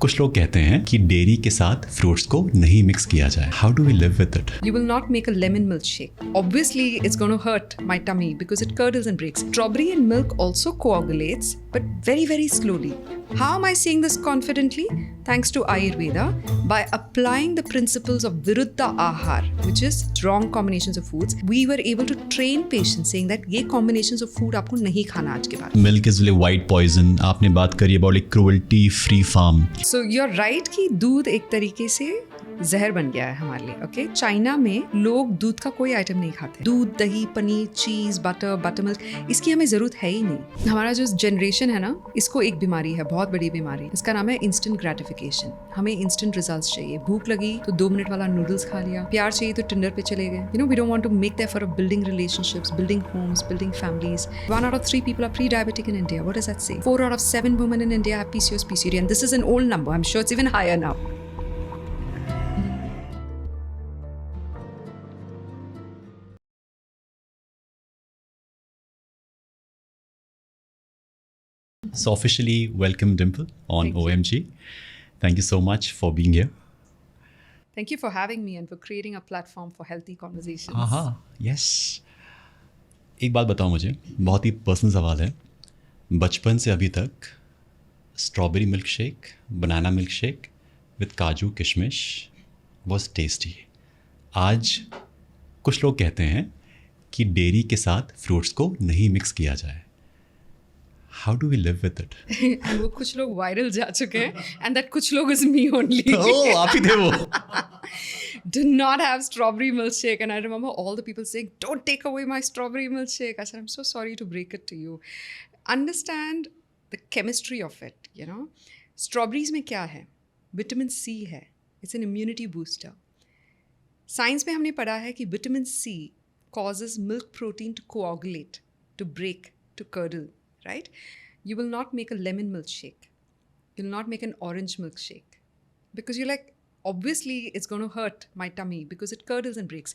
कुछ लोग कहते हैं कि डेयरी के साथ फ्रूट्स को नहीं मिक्स किया जाए. How do we live with it? You will not make a lemon milkshake. Obviously, it's going to hurt my tummy because it curdles and breaks. Strawberry in milk also coagulates, but very, very slowly. How am I saying this confidently? Thanks to Ayurveda, by applying the principles of Viruddha Ahar, which is strong combinations of foods, we were able to train patients saying that ये combinations of food आपको नहीं खाना आज के बाद. Milk is really white poison. आपने बात करी about like cruelty free farm. So you're right कि दूध एक तरीके से जहर बन गया है हमारे लिए. ओके, चाइना में लोग दूध का कोई आइटम नहीं खाते. दूध, दही, पनीर, चीज, बटर मिल्क, इसकी हमें जरूरत है ही नहीं. हमारा जो जनरेशन है ना, इसको एक बीमारी है, बहुत बड़ी बीमारी. इसका नाम है इंस्टेंट ग्रेटिफिकेशन. हमें इंस्टेंट रिजल्ट्स चाहिए. भूख लगी तो 2 मिनट वाला नूडल्स खा लिया. प्यार चाहिए तो टिंडर पे चले गए. You know, we don't want to make the effort of building relationships, building homes, building families. 1 out of 3 people are pre-diabetic in India. What does that say? 4 out of 7 women in India have PCOS, PCOD, and this is an old number. I'm sure it's even higher now. So officially welcome Dimple on OMG. Thank you so much for being here. Thank you for having me and for creating a platform for healthy conversations. Yes. एक बात बताओ मुझे, बहुत ही personal सवाल है. बचपन से अभी तक strawberry milk shake, banana milk shake with काजू किशमिश वॉज टेस्टी. आज कुछ लोग कहते हैं कि डेयरी के साथ फ्रूट्स को नहीं मिक्स किया जाए. How do we live with it? And वो कुछ लोग वायरल जा चुके हैं, and that कुछ लोग is me only. Oh, आप ही थे वो. Do not have strawberry milkshake. And I remember all the people saying, don't take away my strawberry milkshake. I said, I'm so sorry to break it to you. Understand the chemistry of it, you know. Strawberries में क्या है? Vitamin C है. It's an immunity booster. Science में हमने पढ़ा है कि vitamin C causes milk protein to coagulate, to break, to curdle. Right? You will not make a lemon milkshake. You'll not make an orange milkshake. Because you're like, obviously it's going to hurt my tummy because it curdles and breaks.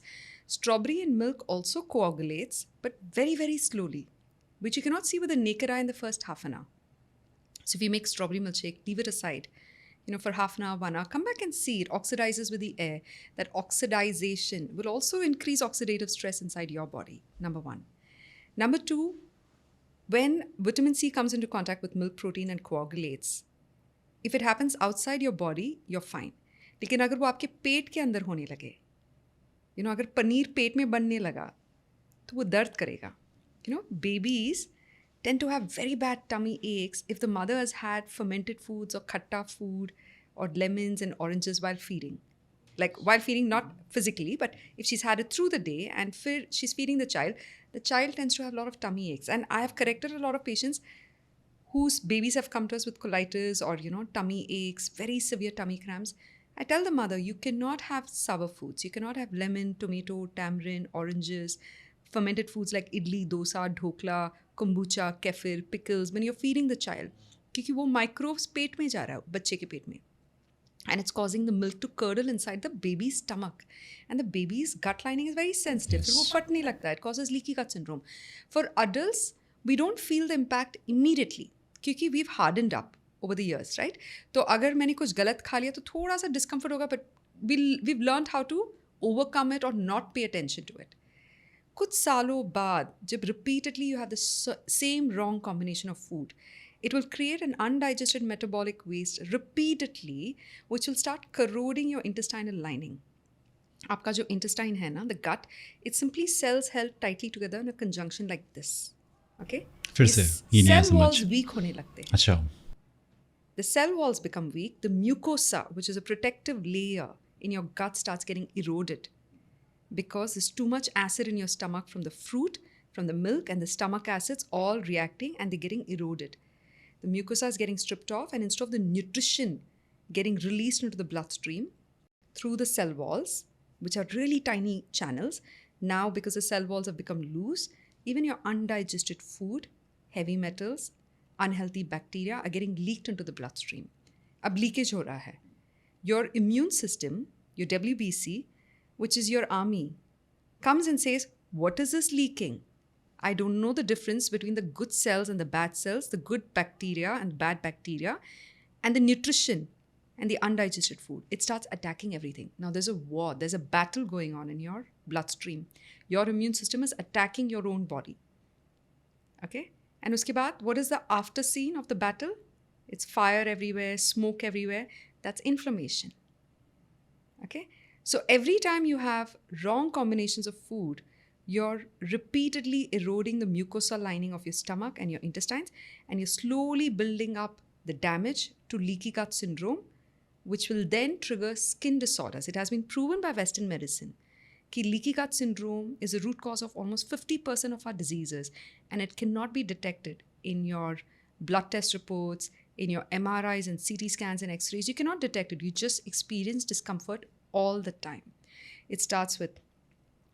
Strawberry in milk also coagulates, but very, very slowly, which you cannot see with the naked eye in the first half an hour. So if you make strawberry milkshake, leave it aside, you know, for half an hour, 1 hour, come back and see it oxidizes with the air. That oxidization will also increase oxidative stress inside your body, number 1. Number 2, when vitamin C comes into contact with milk protein and coagulates, if it happens outside your body, you're fine. लेकिन अगर वो आपके पेट के अंदर होने लगे, you know, अगर पनीर पेट में बनने लगा, तो वो दर्द करेगा. You know, babies tend to have very bad tummy aches if the mother has had fermented foods or khatta food or lemons and oranges while feeding. Like while feeding, not physically, but if she's had it through the day and she's feeding the child tends to have a lot of tummy aches. And I have corrected a lot of patients whose babies have come to us with colitis or, you know, tummy aches, very severe tummy cramps. I tell the mother, you cannot have sour foods. You cannot have lemon, tomato, tamarind, oranges, fermented foods like idli, dosa, dhokla, kombucha, kefir, pickles when you're feeding the child. क्योंकि वो microbes पेट में जा रहा है, बच्चे के पेट में. And it's causing the milk to curdle inside the baby's stomach. And the baby's gut lining is very sensitive. So वो फटने लगता है. It causes leaky gut syndrome. For adults, we don't feel the impact immediately क्योंकि we've hardened up over the years, right? तो अगर मैंने कुछ गलत खा लिया तो थोड़ा सा discomfort होगा, but we've learned how to overcome it or not pay attention to it. कुछ सालों बाद जब repeatedly you have the same wrong combination of food, it will create an undigested metabolic waste repeatedly, which will start corroding your intestinal lining. आपका जो intestine है ना, the gut, it's simply cells held tightly together in a conjunction like this. Okay? फिर से ये नहीं cell walls weak होने लगते हैं. अच्छा. The cell walls become weak. The mucosa, which is a protective layer in your gut, starts getting eroded because there's too much acid in your stomach from the fruit, from the milk, and the stomach acids all reacting and they're getting eroded. The mucosa is getting stripped off, and instead of the nutrition getting released into the bloodstream through the cell walls, which are really tiny channels, now because the cell walls have become loose, even your undigested food, heavy metals, unhealthy bacteria are getting leaked into the bloodstream. अब leakage हो रहा है. Your immune system, your WBC, which is your army, comes and says, what is this leaking? I don't know the difference between the good cells and the bad cells, the good bacteria and bad bacteria, and the nutrition and the undigested food, it starts attacking everything. Now there's a war, there's a battle going on in your bloodstream. Your immune system is attacking your own body. Okay? And uske baad, what is the after scene of the battle? It's fire everywhere, smoke everywhere. That's inflammation. Okay? So every time you have wrong combinations of food, you're repeatedly eroding the mucosal lining of your stomach and your intestines, and you're slowly building up the damage to leaky gut syndrome, which will then trigger skin disorders. It has been proven by Western medicine that leaky gut syndrome is a root cause of almost 50% of our diseases, and it cannot be detected in your blood test reports, in your MRIs and CT scans and X-rays. You cannot detect it. You just experience discomfort all the time. It starts with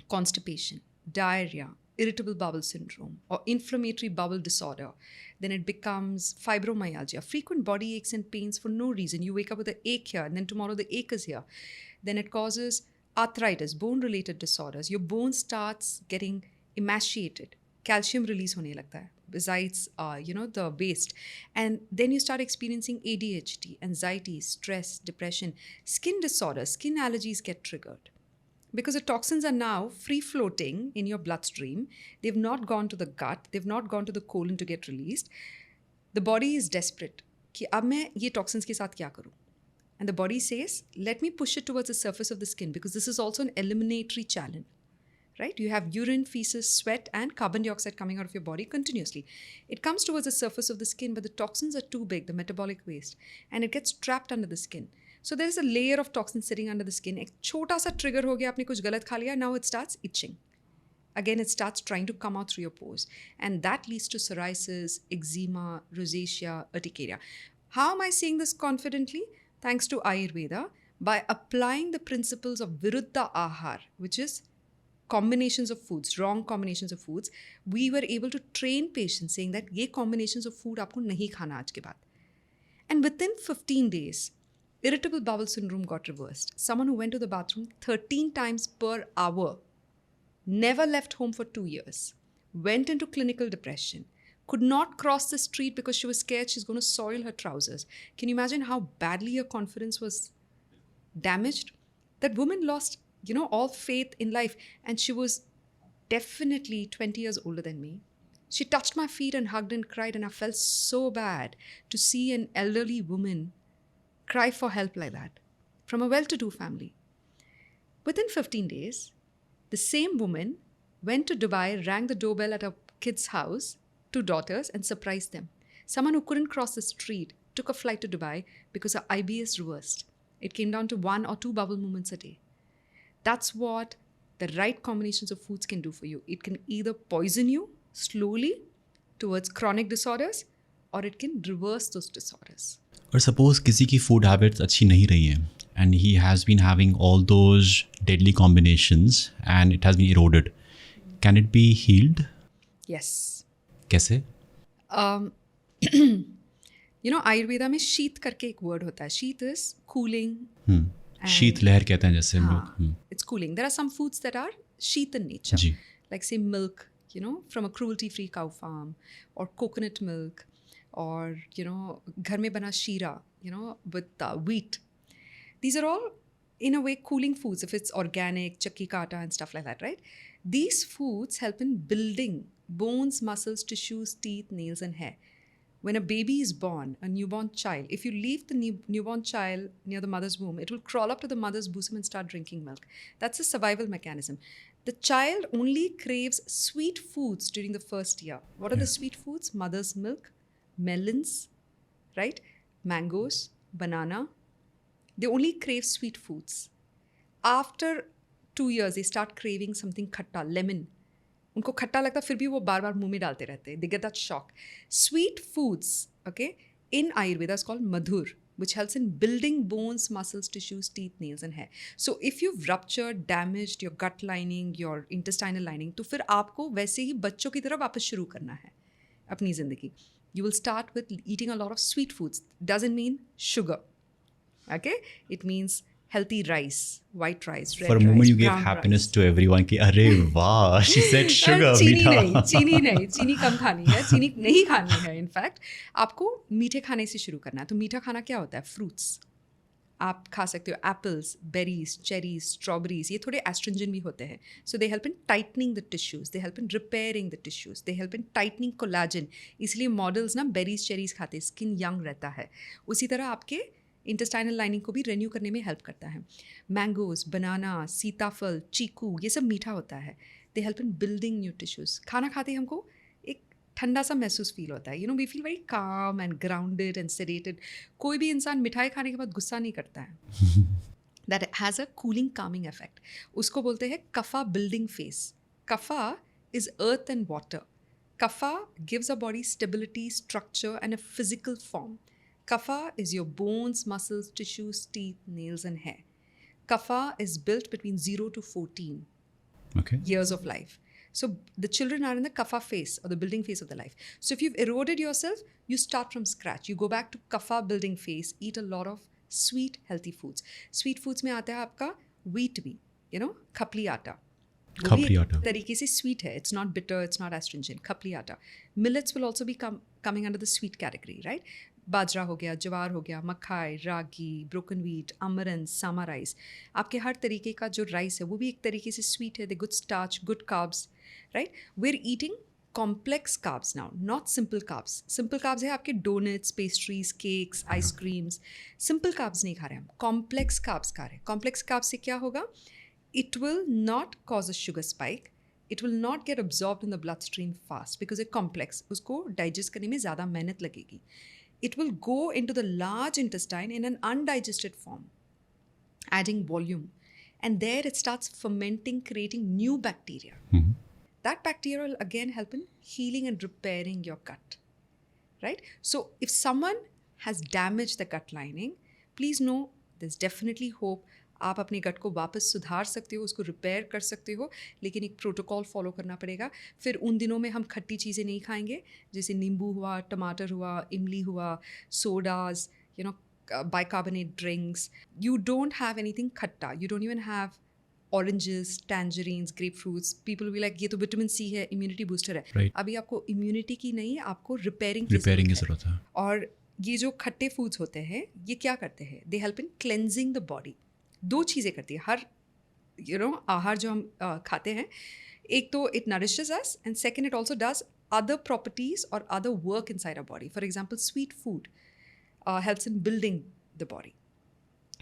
constipation, diarrhea, irritable bowel syndrome, or inflammatory bowel disorder. Then it becomes fibromyalgia, frequent body aches and pains for no reason. You wake up with an ache here, and then tomorrow the ache is here. Then it causes arthritis, bone-related disorders. Your bone starts getting emaciated. Calcium release hone lagta hai, besides, the waste. And then you start experiencing ADHD, anxiety, stress, depression, skin disorders, skin allergies get triggered. Because the toxins are now free-floating in your bloodstream. They've not gone to the gut. They've not gone to the colon to get released. The body is desperate. कि अब मैं ये toxins के साथ क्या करूँ? And the body says, let me push it towards the surface of the skin, because this is also an eliminatory channel. Right? You have urine, feces, sweat, and carbon dioxide coming out of your body continuously. It comes towards the surface of the skin, but the toxins are too big, the metabolic waste, and it gets trapped under the skin. So there is a layer of toxin sitting under the skin. एक छोटा सा trigger हो गया, आपने कुछ गलत खा लिया, now it starts itching. Again, it starts trying to come out through your pores. And that leads to psoriasis, eczema, rosacea, urticaria. How am I saying this confidently? Thanks to Ayurveda, by applying the principles of Viruddha Ahar, which is combinations of foods, wrong combinations of foods, we were able to train patients saying that ये combinations of food आपको नहीं खाना आज के बाद. And within 15 days, irritable bowel syndrome got reversed. Someone who went to the bathroom 13 times per hour, never left home for 2 years, went into clinical depression, could not cross the street because she was scared she's going to soil her trousers. Can you imagine how badly her confidence was damaged? That woman lost, all faith in life. And she was definitely 20 years older than me. She touched my feet and hugged and cried, and I felt so bad to see an elderly woman cry for help like that from a well-to-do family. Within 15 days, the same woman went to Dubai, rang the doorbell at her kid's house, 2 daughters, and surprised them. Someone who couldn't cross the street took a flight to Dubai because her IBS reversed. It came down to 1 or 2 bowel movements a day. That's what the right combinations of foods can do for you. It can either poison you slowly towards chronic disorders, or it can reverse those disorders. और suppose किसी की food habits अच्छी नहीं रही हैं, and he has been having all those deadly combinations and it has been eroded. Can it be healed? Yes. कैसे? Ayurveda में शीत करके एक word होता है. शीत is cooling. शीत लहर कहते हैं जैसे लोग. It's cooling. There are some foods that are शीत in nature. Ji. Like say milk, from a cruelty-free cow farm, or coconut milk, or, घर में बना शीरा, with wheat. These are all, in a way, cooling foods, if it's organic, chakki ka atta and stuff like that, right? These foods help in building bones, muscles, tissues, teeth, nails, and hair. When a baby is born, a newborn child, if you leave the newborn child near the mother's womb, it will crawl up to the mother's bosom and start drinking milk. That's a survival mechanism. The child only craves sweet foods during the first year. What are the sweet foods? Mother's milk, melons, right? Mangoes, banana. They only crave sweet foods. After 2 years, they start craving something khatta, lemon. उनको खट्टा लगता फिर भी वो बार बार मुंह में डालते रहते हैं. They get that shock. Sweet foods, okay, in Ayurveda is called madhur, which helps in building bones, muscles, tissues, teeth, nails, and hair. So if you've ruptured, damaged your gut lining, your intestinal lining, तो फिर आपको वैसे ही बच्चों की तरह वापस शुरू करना है अपनी ज़िंदगी. You will start with eating a lot of sweet foods. Doesn't mean sugar, okay? It means healthy rice, white rice, red rice, For a moment you gave brown happiness rice. to everyone कि अरे वाह, she said sugar, मीठा. चीनी नहीं, चीनी कम खानी है, चीनी नहीं खानी है. इनफैक्ट आपको मीठे खाने से शुरू करना है. तो मीठा खाना क्या होता है? फ्रूट्स, आप खा सकते हो एप्पल्स, बेरीज, चेरीज, स्ट्रॉबेरीज, ये थोड़े एस्ट्रिंजेंट भी होते हैं. So they help in tightening the tissues, they help in repairing the tissues, they help in tightening collagen. इसलिए मॉडल्स ना बेरीज चेरीज खाते हैं, स्किन यंग रहता है. उसी तरह आपके इंटेस्टाइनल लाइनिंग को भी रिन्यू करने में हेल्प करता है. मैंगोज, बनाना, सीताफल, चीकू, ये सब मीठा होता है. दे हेल्प इन बिल्डिंग न्यू टिश्यूज़. खाना खाते ही हमको एक ठंडा सा महसूस फील होता है. We feel very calm and grounded and sedated. कोई भी इंसान मिठाई खाने के बाद गुस्सा नहीं करता है. That has a cooling calming effect. उसको बोलते हैं kapha building phase. Kapha is earth and water. Kapha gives a body stability, structure and a physical form. Kapha is your bones, muscles, tissues, teeth, nails, and hair. Kapha is built between 0 to 14 years of life. So the children are in the Kapha phase or the building phase of the life. So if you've eroded yourself, you start from scratch. You go back to Kapha building phase, eat a lot of sweet, healthy foods. Sweet foods में आता है आपका wheat भी, खपली आटा. खपली आटा तरीके से sweet है. It's not bitter, it's not astringent. खपली आटा. Millets will also be coming under the sweet category, right? बाजरा हो गया, ज्वार हो गया, मखाई, रागी, ब्रोकन व्हीट, अमरंथ, सामा राइस. आपके हर तरीके का जो राइस है वो भी एक तरीके से स्वीट है. The good starch, good carbs, right. We are eating complex carbs now, not simple carbs. Simple carbs है आपके donuts, pastries, cakes, ice creams. Simple carbs नहीं खा रहे हम, कॉम्प्लेक्स कार्ब्स खा रहे हैं. कॉम्प्लेक्स कार्ब्स से क्या होगा? It will not cause a sugar spike. It will not gate absorbed in the blood stream fast because a complex, उसको डाइजेस्ट करने में ज़्यादा मेहनत लगेगी. It will go into the large intestine in an undigested form, adding volume. And there it starts fermenting, creating new bacteria. Mm-hmm. That bacteria will again help in healing and repairing your gut, right? So if someone has damaged the gut lining, please know there's definitely hope. आप अपने गट को वापस सुधार सकते हो, उसको repair कर सकते हो, लेकिन एक प्रोटोकॉल फॉलो करना पड़ेगा. फिर उन दिनों में हम खट्टी चीज़ें नहीं खाएंगे, जैसे नींबू हुआ, टमाटर हुआ, इमली हुआ, sodas, bicarbonate drinks. You don't have anything खट्टा. You don't even have oranges, tangerines, grape fruits. People will like ये तो विटामिन सी है, इम्यूनिटी बूस्टर है. Right. अभी आपको इम्यूनिटी की नहीं, आपको रिपेयरिंग की ज़रूरत है. और ये जो खट्टे फूड्स होते हैं, ये क्या करते हैं? दे help in cleansing the body. दो चीज़ें करती है हर आहार जो हम खाते हैं. एक तो it nourishes us and second it also does other properties और other work inside our body. For example sweet food helps in building the body.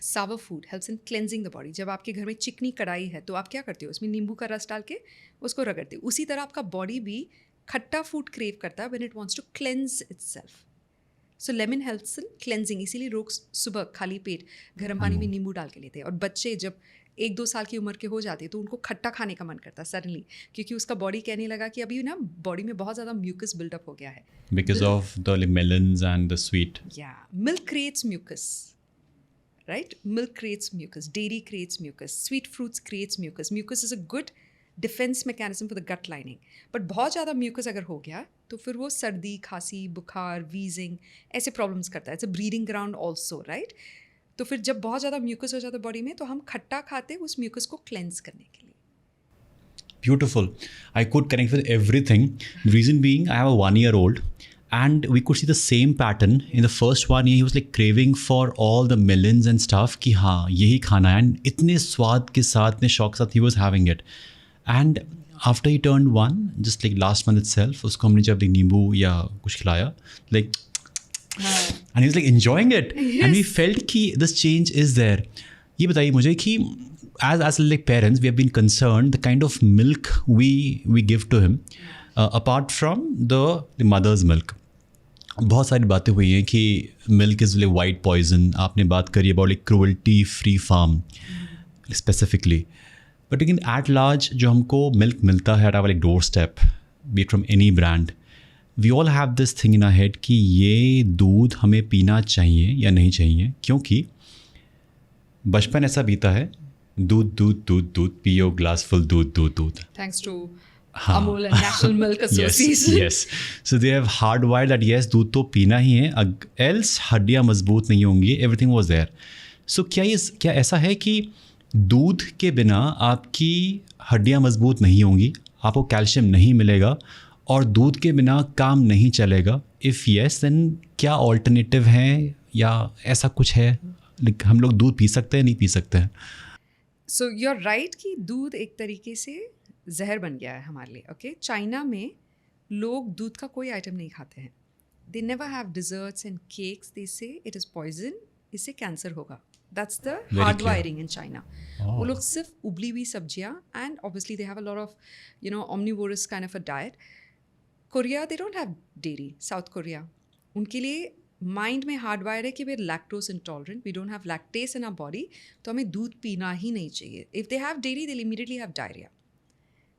Sour food helps in cleansing the body. जब आपके घर में चिकनी कढ़ाई है तो आप क्या करते हो? उसमें नींबू का रस डाल के उसको रगड़ते हो. उसी तरह आपका बॉडी भी खट्टा फूड क्रेव करता है when it wants to cleanse itself. So lemon helps in cleansing. इसीलिए लोग सुबह खाली पेट गर्म पानी में नींबू डाल के लेते हैं. और बच्चे जब 1-2 साल की उम्र के हो जाते हैं तो उनको खट्टा खाने का मन करता है सडनली, क्योंकि उसका बॉडी कहने लगा कि अभी ना बॉडी में बहुत ज़्यादा म्यूकस बिल्डअप हो गया है because of the melons and the sweet. Milk creates mucus, right? Milk creates mucus, dairy creates mucus, sweet fruits creates mucus. Mucus is a good defense mechanism for the gut lining. But बहुत ज़्यादा mucus अगर हो गया तो फिर वो सर्दी, खांसी, बुखार, wheezing ऐसे problems करता है. It's a breeding ground also, right? तो फिर जब बहुत ज़्यादा mucus हो जाता है बॉडी में तो हम खट्टा खाते हैं उस mucus को cleanse करने के लिए. Beautiful. I could connect with everything. The reason being, I have a 1-year-old and we could see the same pattern. In the first 1 year, he was like craving for all the melons and stuff कि हाँ यही खाना है. And इतने स्वाद के साथ, इतने शौक के साथ he was having it. And after he turned 1, just like last month itself, उसको हमने जब नींबू या कुछ खिलाया, like, and he was like enjoying it. Yes. And we felt कि this change is there. ये बताइए मुझे कि as like parents, we have been concerned the kind of milk we give to him, apart from the mother's milk. बहुत सारी बातें हुई हैं कि milk is like white poison. आपने बात करी about like cruelty free farm specifically. But again, at large, जो हमको milk मिलता है at our like doorstep, be it from any brand, we all have this thing in our head कि ये दूध हमें पीना चाहिए या नहीं चाहिए, क्योंकि बचपन ऐसा बीता है, दूध दूध दूध दूध पियो, ग्लास फुल दूध दूध दूध. Thanks to Amul and National Milk Association. Yes. So they have hardwired that yes, दूध तो पीना ही है, else हड्डियाँ मजबूत नहीं होंगी. Everything was there. So क्या ऐसा है कि दूध के बिना आपकी हड्डियाँ मजबूत नहीं होंगी, आपको कैल्शियम नहीं मिलेगा और दूध के बिना काम नहीं चलेगा? इफ़ येस, देन क्या ऑल्टरनेटिव है या ऐसा कुछ है? लाइक हम लोग दूध पी सकते हैं नहीं पी सकते हैं? सो यू आर राइट कि दूध एक तरीके से जहर बन गया है हमारे लिए. ओके, चाइना में लोग दूध का कोई आइटम नहीं खाते हैं. They never have desserts and cakes. They say it is poison, इससे कैंसर होगा. That's the hard wiring in China. वो लोग सिर्फ उबली हुई सब्जियाँ, and obviously they have a lot of omnivorous kind of a diet. Korea they don't have dairy. South Korea, उनके लिए माइंड में हार्ड वायर है कि वे lactose intolerant, we don't have lactase in our body, तो हमें दूध पीना ही नहीं चाहिए. If they have dairy, they'll immediately have diarrhea.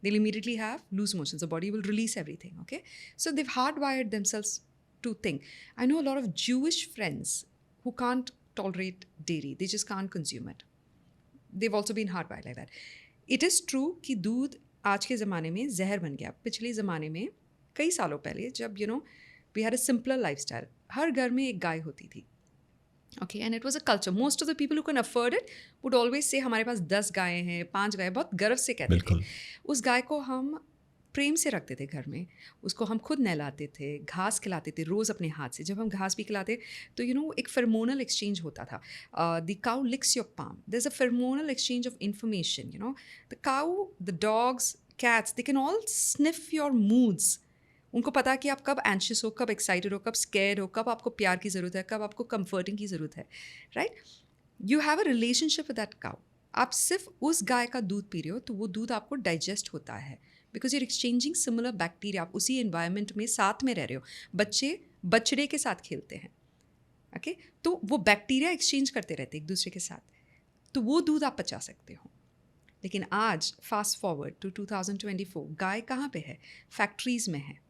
They'll immediately have loose motions. The body will release everything, okay? So they've hardwired themselves to think. I know a lot of Jewish friends who can't tolerate dairy. They just can't consume it. They've also been hardwired like that. It is true कि दूध आज के ज़माने में जहर बन गया. पिछले ज़माने में कई सालों पहले जब we had a simpler lifestyle, हर घर में एक गाय होती थी. Okay, and it was a culture. Most of the people who can afford it would always say हमारे पास 10 गायें हैं, 5 गायें, बहुत गर्व से कहते थे. उस गाय को हम प्रेम से रखते थे घर में, उसको हम खुद नहलाते थे, घास खिलाते थे रोज़ अपने हाथ से. जब हम घास भी खिलाते तो एक फेरोमोनल एक्सचेंज होता था. The cow licks your palm. There is a pheromonal exchange of information. The cow, the dogs, cats, they can all sniff your moods. उनको पता है कि आप कब एंशियस हो, कब एक्साइटेड हो, कब स्कैर्ड हो, कब आपको प्यार की ज़रूरत है, कब आपको कंफर्टिंग की ज़रूरत है. Right? You have a relationship with that cow. आप सिर्फ उस गाय का दूध पी रहे हो तो वो दूध आपको डाइजेस्ट होता है, because you're exchanging similar bacteria. आप उसी एनवायरनमेंट में साथ में रह रहे हो. बच्चे बछड़े के साथ खेलते हैं. ओके, तो वो बैक्टीरिया एक्सचेंज करते रहते हैं एक दूसरे के साथ, तो वो दूध आप पचा सकते हो. लेकिन आज फास्ट फॉरवर्ड टू 2024, गाय कहाँ पे है? फैक्ट्रीज़ में है.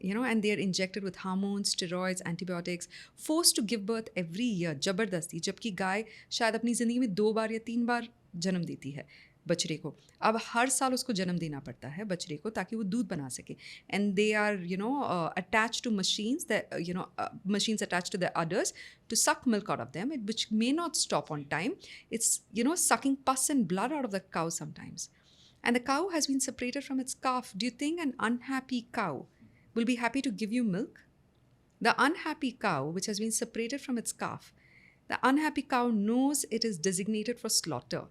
And they are injected with hormones, steroids, antibiotics, forced to give birth every year, जबरदस्ती. जबकि गाय शायद अपनी ज़िंदगी में 2 बार या 3 बार जन्म देती है बछड़े को. अब हर साल उसको जन्म देना पड़ता है बछड़े को, ताकि वो दूध बना सके. And they are attached to machines that machines attached to the udders to suck milk out of them, which may not stop on time. It's sucking pus and blood out of the cow sometimes. And the cow has been separated from its calf. Do you think an unhappy cow will be happy to give you milk? The unhappy cow, which has been separated from its calf, the unhappy cow knows it is designated for slaughter,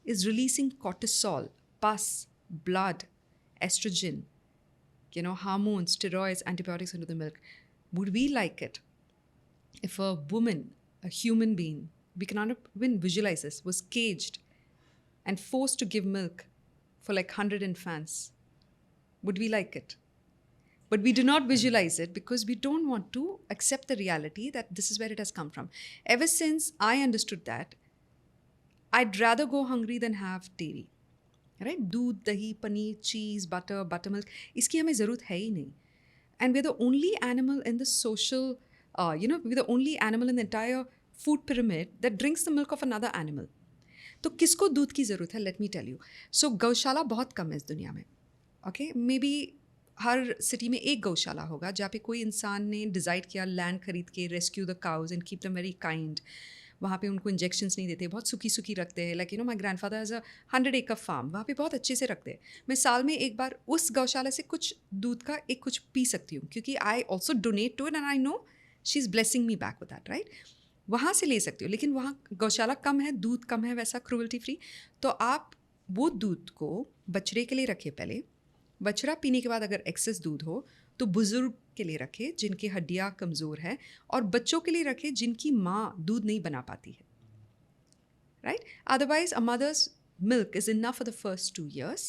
is releasing cortisol, pus, blood, estrogen, hormones, steroids, antibiotics into the milk. Would we like it if a woman, a human being, we cannot even visualize this, was caged and forced to give milk for like 100 infants? Would we like it? But we do not visualize it because we don't want to accept the reality that this is where it has come from. Ever since I understood that, I'd rather go hungry than have dairy. Right? दूध, दही, paneer, cheese, butter, buttermilk, इसकी हमें ज़रूरत है ही नहीं. And we're the only animal in the social, we're the only animal in the entire food pyramid that drinks the milk of another animal. तो किसको दूध की ज़रूरत है? Let me tell you. So गौशाला बहुत कम है इस दुनिया में. Okay? Maybe हर सिटी में एक गौशाला होगा जहाँ पे कोई इंसान ने डिसाइड किया लैंड खरीद के rescue the cows and keep them very kind. वहाँ पे उनको इंजेक्शंस नहीं देते, बहुत सूखी सूखी रखते हैं. Like my grandfather has a 100 acre farm, वहाँ पे बहुत अच्छे से रखते हैं. मैं साल में एक बार उस गौशाला से कुछ दूध का कुछ पी सकती हूँ, क्योंकि I also donate to it and I know she is blessing me back with that. Right? वहाँ से ले सकती हो. लेकिन वहाँ गौशाला कम है, दूध कम है, वैसा क्रूअल्टी फ्री. तो आप वो दूध को बछड़े के लिए रखिए पहले. बछड़ा पीने के बाद अगर एक्सेस दूध हो तो बुज़ुर्ग के लिए रखें जिनकी हड्डियाँ कमज़ोर है, और बच्चों के लिए रखें जिनकी माँ दूध नहीं बना पाती है. Right? Otherwise a mother's milk is enough for the first 2 years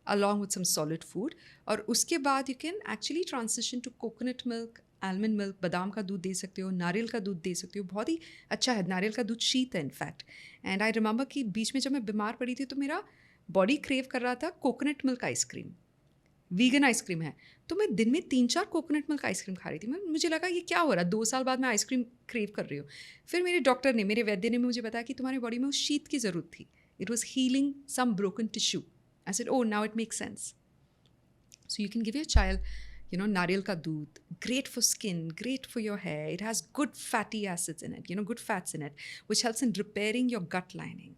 along with some solid food, और उसके बाद you can actually transition to coconut milk, almond milk. बादाम का दूध दे सकते हो, नारियल का दूध दे सकते हो. बहुत ही अच्छा है, नारियल का दूध शीत है इनफैक्ट. एंड आई रिमेंबर कि बीच में जब मैं बीमार पड़ी थी तो मेरा बॉडी क्रेव कर रहा था coconut milk ice cream. Vegan ice cream है, तो मैं दिन में 3-4 कोकोनट मिल्क आइसक्रीम खा रही थी. मुझे लगा ये क्या हो रहा है, 2 साल बाद मैं आइसक्रीम क्रेव कर रही हूँ. फिर मेरे डॉक्टर ने, मेरे वैद्य ने मुझे बताया कि तुम्हारी बॉडी में उस शीत की ज़रूरत थी. It was healing some broken tissue. I said oh now it makes sense. So you can give your child नारियल का दूध, great for skin, great for your hair. It has good fatty acids in it, good fats in it, which helps in repairing your gut lining.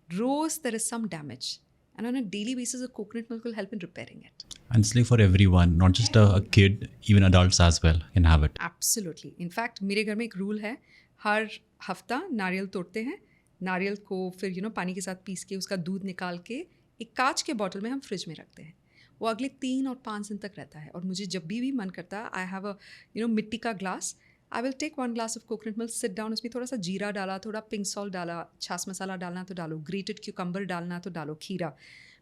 Rose, there is some damage. And on a daily basis, a coconut milk will help in repairing it. And it's like for everyone, not just a kid, even adults as well can have it. Absolutely. In fact, मेरे घर में एक rule है, हर हफ्ता नारियल तोड़ते हैं, नारियल को फिर पानी के साथ पीस के उसका दूध निकाल के एक कांच के बॉटल में हम फ्रिज में रखते हैं. वो अगले 3 और 5 दिन तक रहता है. और मुझे जब भी मन करता है, आई हैव अ मिट्टी का glass, I will take 1 glass of coconut milk, sit down, उसमें थोड़ा सा जीरा डाला, थोड़ा पिंक सॉल्ट डाला, छाछ मसाला डालना तो डालो, ग्रेटेड क्यूकम्बर डालना तो डालो, खीरा,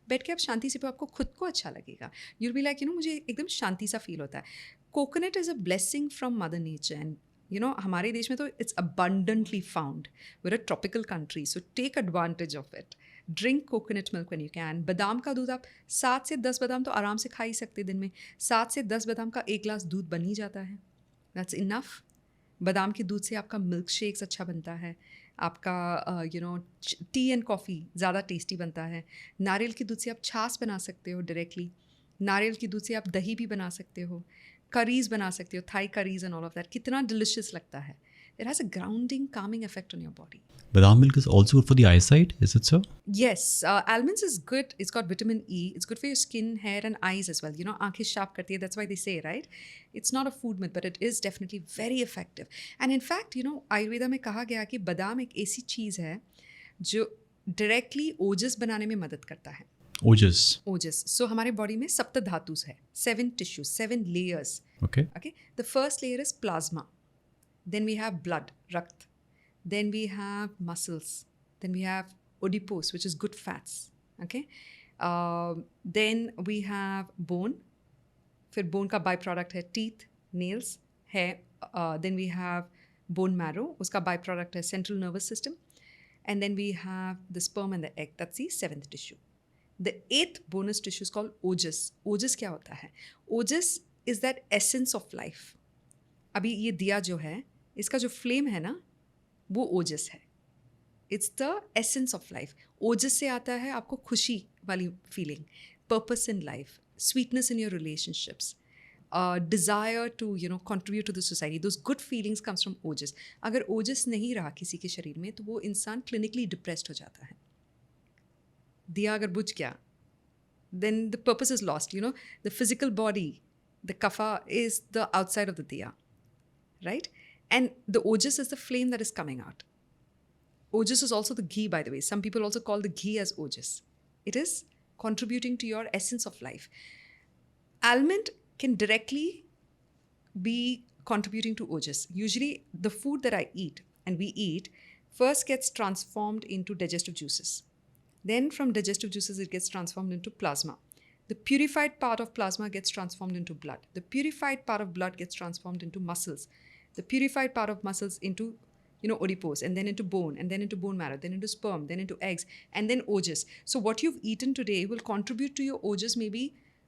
बैठ के आप शांति से, आपको खुद को अच्छा लगेगा. यूल बी लाइक मुझे एकदम शांति सा फील होता है. Coconut is a blessing from mother nature and हमारे देश में तो it's abundantly found. We are a tropical country, so take advantage of it. Drink coconut milk when you can. बादाम का दूध, आप 7 से 10 बादाम तो आराम से खा ही सकते दिन में. 7 से 10 बादाम का 1 ग्लास दूध बन ही जाता है. That's enough. बादाम के दूध से आपका मिल्क शेक्स अच्छा बनता है, आपका टी एंड कॉफ़ी ज़्यादा टेस्टी बनता है. नारियल के दूध से आप छाछ बना सकते हो डायरेक्टली. नारियल के दूध से आप दही भी बना सकते हो, करीज़ बना सकते हो, Thai curries and all of that. कितना डिलिशियस लगता है. It has a grounding, calming effect on your body. Badam milk is also good for the eyesight, is it so? Yes, almonds is good. It's got vitamin E. It's good for your skin, hair and eyes as well. आँखें sharp करती है. That's why they say, right? It's not a food myth, but it is definitely very effective. And in fact, Ayurveda में कहा गया कि बादाम एक ऐसी चीज़ है जो directly ओजस बनाने में मदद करता है. ओजस. So हमारे बॉडी में सप्त धातुस है, 7 tissues, 7 layers. Okay. The first layer is plasma. Then we have blood, rakt. Then we have muscles. Then we have adipose, which is good fats. Okay. Then we have bone. फिर bone का byproduct है teeth, nails, hair. Then we have bone marrow. उसका byproduct है central nervous system. And then we have the sperm and the egg. That's the 7th tissue. The 8th bonus tissue is called ojas. Ojas क्या होता है? Ojas is that essence of life. अभी ये दिया जो है, इसका जो फ्लेम है ना, वो ओजस है. It's the essence of life. Ojas से आता है आपको खुशी वाली feeling, purpose in life, sweetness in your relationships, desire to contribute to the society. Those good feelings comes from ojas. अगर ओजस नहीं रहा किसी के शरीर में तो वो इंसान क्लिनिकली डिप्रेस्ड हो जाता है. दिया अगर बुझ गया, then the purpose is lost. The physical body, the kapha is the outside of the diya, right? And the ojas is the flame that is coming out. Ojas is also the ghee, by the way. Some people also call the ghee as ojas. It is contributing to your essence of life. Almond can directly be contributing to ojas. Usually the food that I eat and we eat first gets transformed into digestive juices. Then from digestive juices, it gets transformed into plasma. The purified part of plasma gets transformed into blood. The purified part of blood gets transformed into muscles. The purified part of muscles into, adipose, and then into bone, and then into bone marrow, then into sperm, then into eggs, and then ojas. So what you've eaten today will contribute to your ojas maybe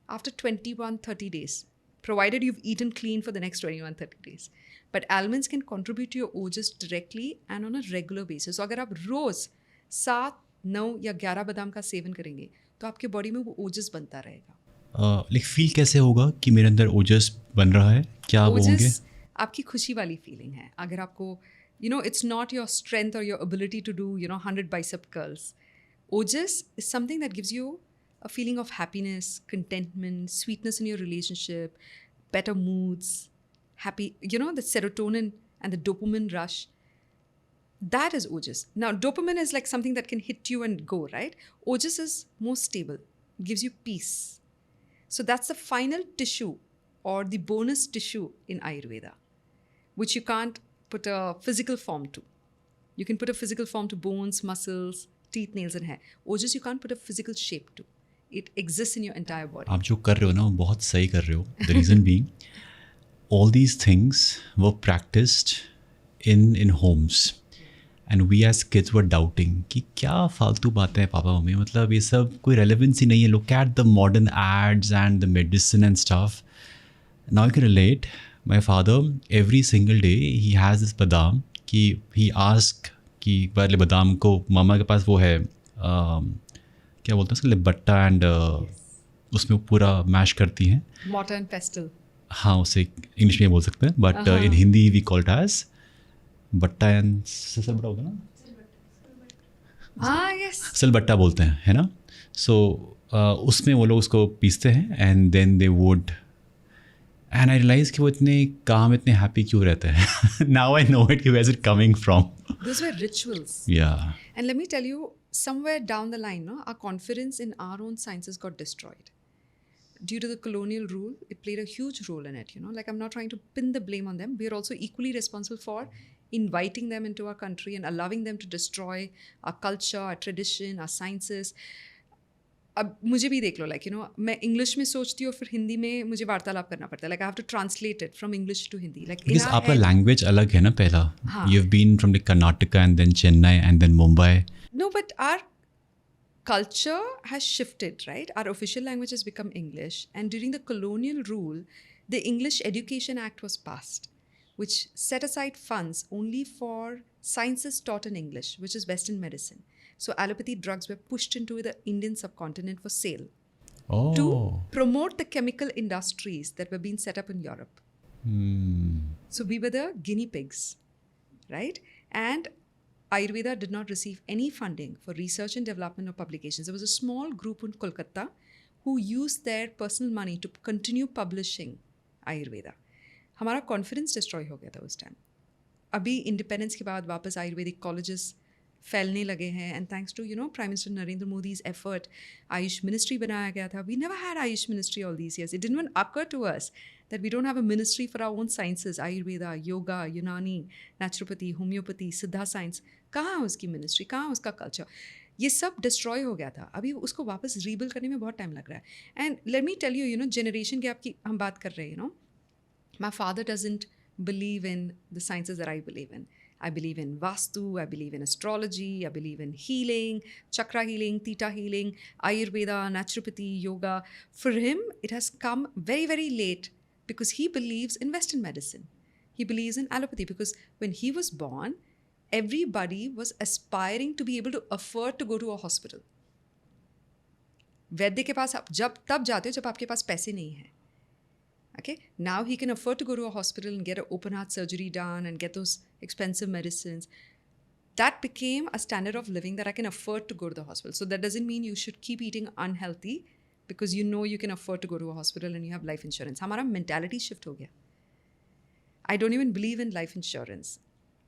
after 21, 30 days, provided you've eaten clean for the next 21, 30 days. But almonds can contribute to your ojas directly and on a regular basis. So अगर आप रोज 7, 9 या 11 बादाम का seven करेंगे तो आपके body में वो ओजस बनता रहेगा. फील कैसे होगा कि मेरे अंदर ओजस बन रहा है? क्या वो होंगे? आपकी खुशी वाली फीलिंग है. अगर आपको it's not your strength or your ability to do 100 bicep curls. Ojas is something that gives you a feeling of happiness, contentment, sweetness in your relationship, better moods, happy, the serotonin and the dopamine rush. That is ojas. Now, dopamine is like something that can hit you and go, right? Ojas is more stable, gives you peace. So that's the final tissue or the bonus tissue in Ayurveda, which you can't put a physical form to. You can put a physical form to bones, muscles, teeth, nails and hair. Ojas you can't put a physical shape to. It exists in your entire body. आप जो कर रहे हो ना, वो बहुत सही कर रहे हो. The reason being, all these things were practiced in homes. And we as kids were doubting कि क्या फालतू बातें हैं पापा मम्मी, मतलब ये सब कोई रेलेवेंस ही नहीं है. Look at the modern ads and the medicine and stuff. Now I can relate. My father, every single day, he has this badam कि he ask कि पहले बादाम को मामा के पास वो है क्या बोलते हैं उसके लिए, बट्टा एंड उसमें पूरा मैश करती हैं. Mortar and pestle. हाँ, उसे इंग्लिश में बोल सकते हैं, but in Hindi we call it as batta and silbatta होता है ना. हाँ, यस, सिलबट्टा बोलते हैं, है ना. सो उसमें वो लोग उसको पीसते हैं and then they would, and I realize कि वो इतने काम, इतने हैप्पी क्यों रहते हैं. नाउ आई नो इट कि where is it coming from. Those were rituals. Yeah. And let me tell you, somewhere down the line, no, our confidence in our own sciences got destroyed. Due to the colonial rule, it played a huge role in it, you know. Like, I'm not trying to pin the blame on them. We are also equally responsible for inviting them into our country and allowing them to destroy our culture, our tradition, our sciences. अब मुझे भी देख लो, like you know, मैं English में सोचती हूँ, फिर हिंदी में मुझे वार्तालाप करना पड़ता है. Like I have to translate it from English to Hindi. Like Because आपका लैंग्वेज अलग है ना पहला. You've been from the Karnataka and then Chennai and then Mumbai. No, but our culture has shifted, right? Our official language has become English. And during the colonial rule, the English Education Act was passed, which set aside funds only for sciences taught in English, which is Western medicine. So allopathy drugs were pushed into the Indian subcontinent for sale to promote the chemical industries that were being set up in Europe. So we were the guinea pigs, right? And Ayurveda did not receive any funding for research and development or publications. There was a small group in Kolkata who used their personal money to continue publishing Ayurveda. हमारा confidence destroy हो गया था उस time. अभी independence के बाद वापस Ayurvedic colleges फैलने लगे हैं, and thanks to you know prime minister Narendra Modi's effort Ayush ministry बनाया गया था. We never had Ayush ministry all these years. It didn't even occur to us that we don't have a ministry for our own sciences. Ayurveda, yoga, Unani, naturopathy, homeopathy, सिद्धा science, कहाँ है उसकी ministry, कहाँ है उसका कल्चर? ये सब डिस्ट्रॉय हो गया था. अभी उसको वापस रीबिल्ड करने में बहुत टाइम लग रहा है. And let me tell you, you know, generation gap की हम बात कर रहे हैं. You know, my father doesn't believe in the sciences that I believe in. I believe in Vastu, I believe in astrology, I believe in healing, chakra healing, theta healing, Ayurveda, naturopathy, yoga. For him, it has come very, very late because he believes in Western medicine. He believes in allopathy because when he was born, everybody was aspiring to be able to afford to go to a hospital. वैद्य के पास आप जब तब जाते हो जब आपके पास पैसे नहीं हैं. Okay, now he can afford to go to a hospital and get an open heart surgery done and get those expensive medicines. That became a standard of living that I can afford to go to the hospital. So that doesn't mean you should keep eating unhealthy because you know you can afford to go to a hospital and you have life insurance. हमारा mentality shift हो गया. I don't even believe in life insurance.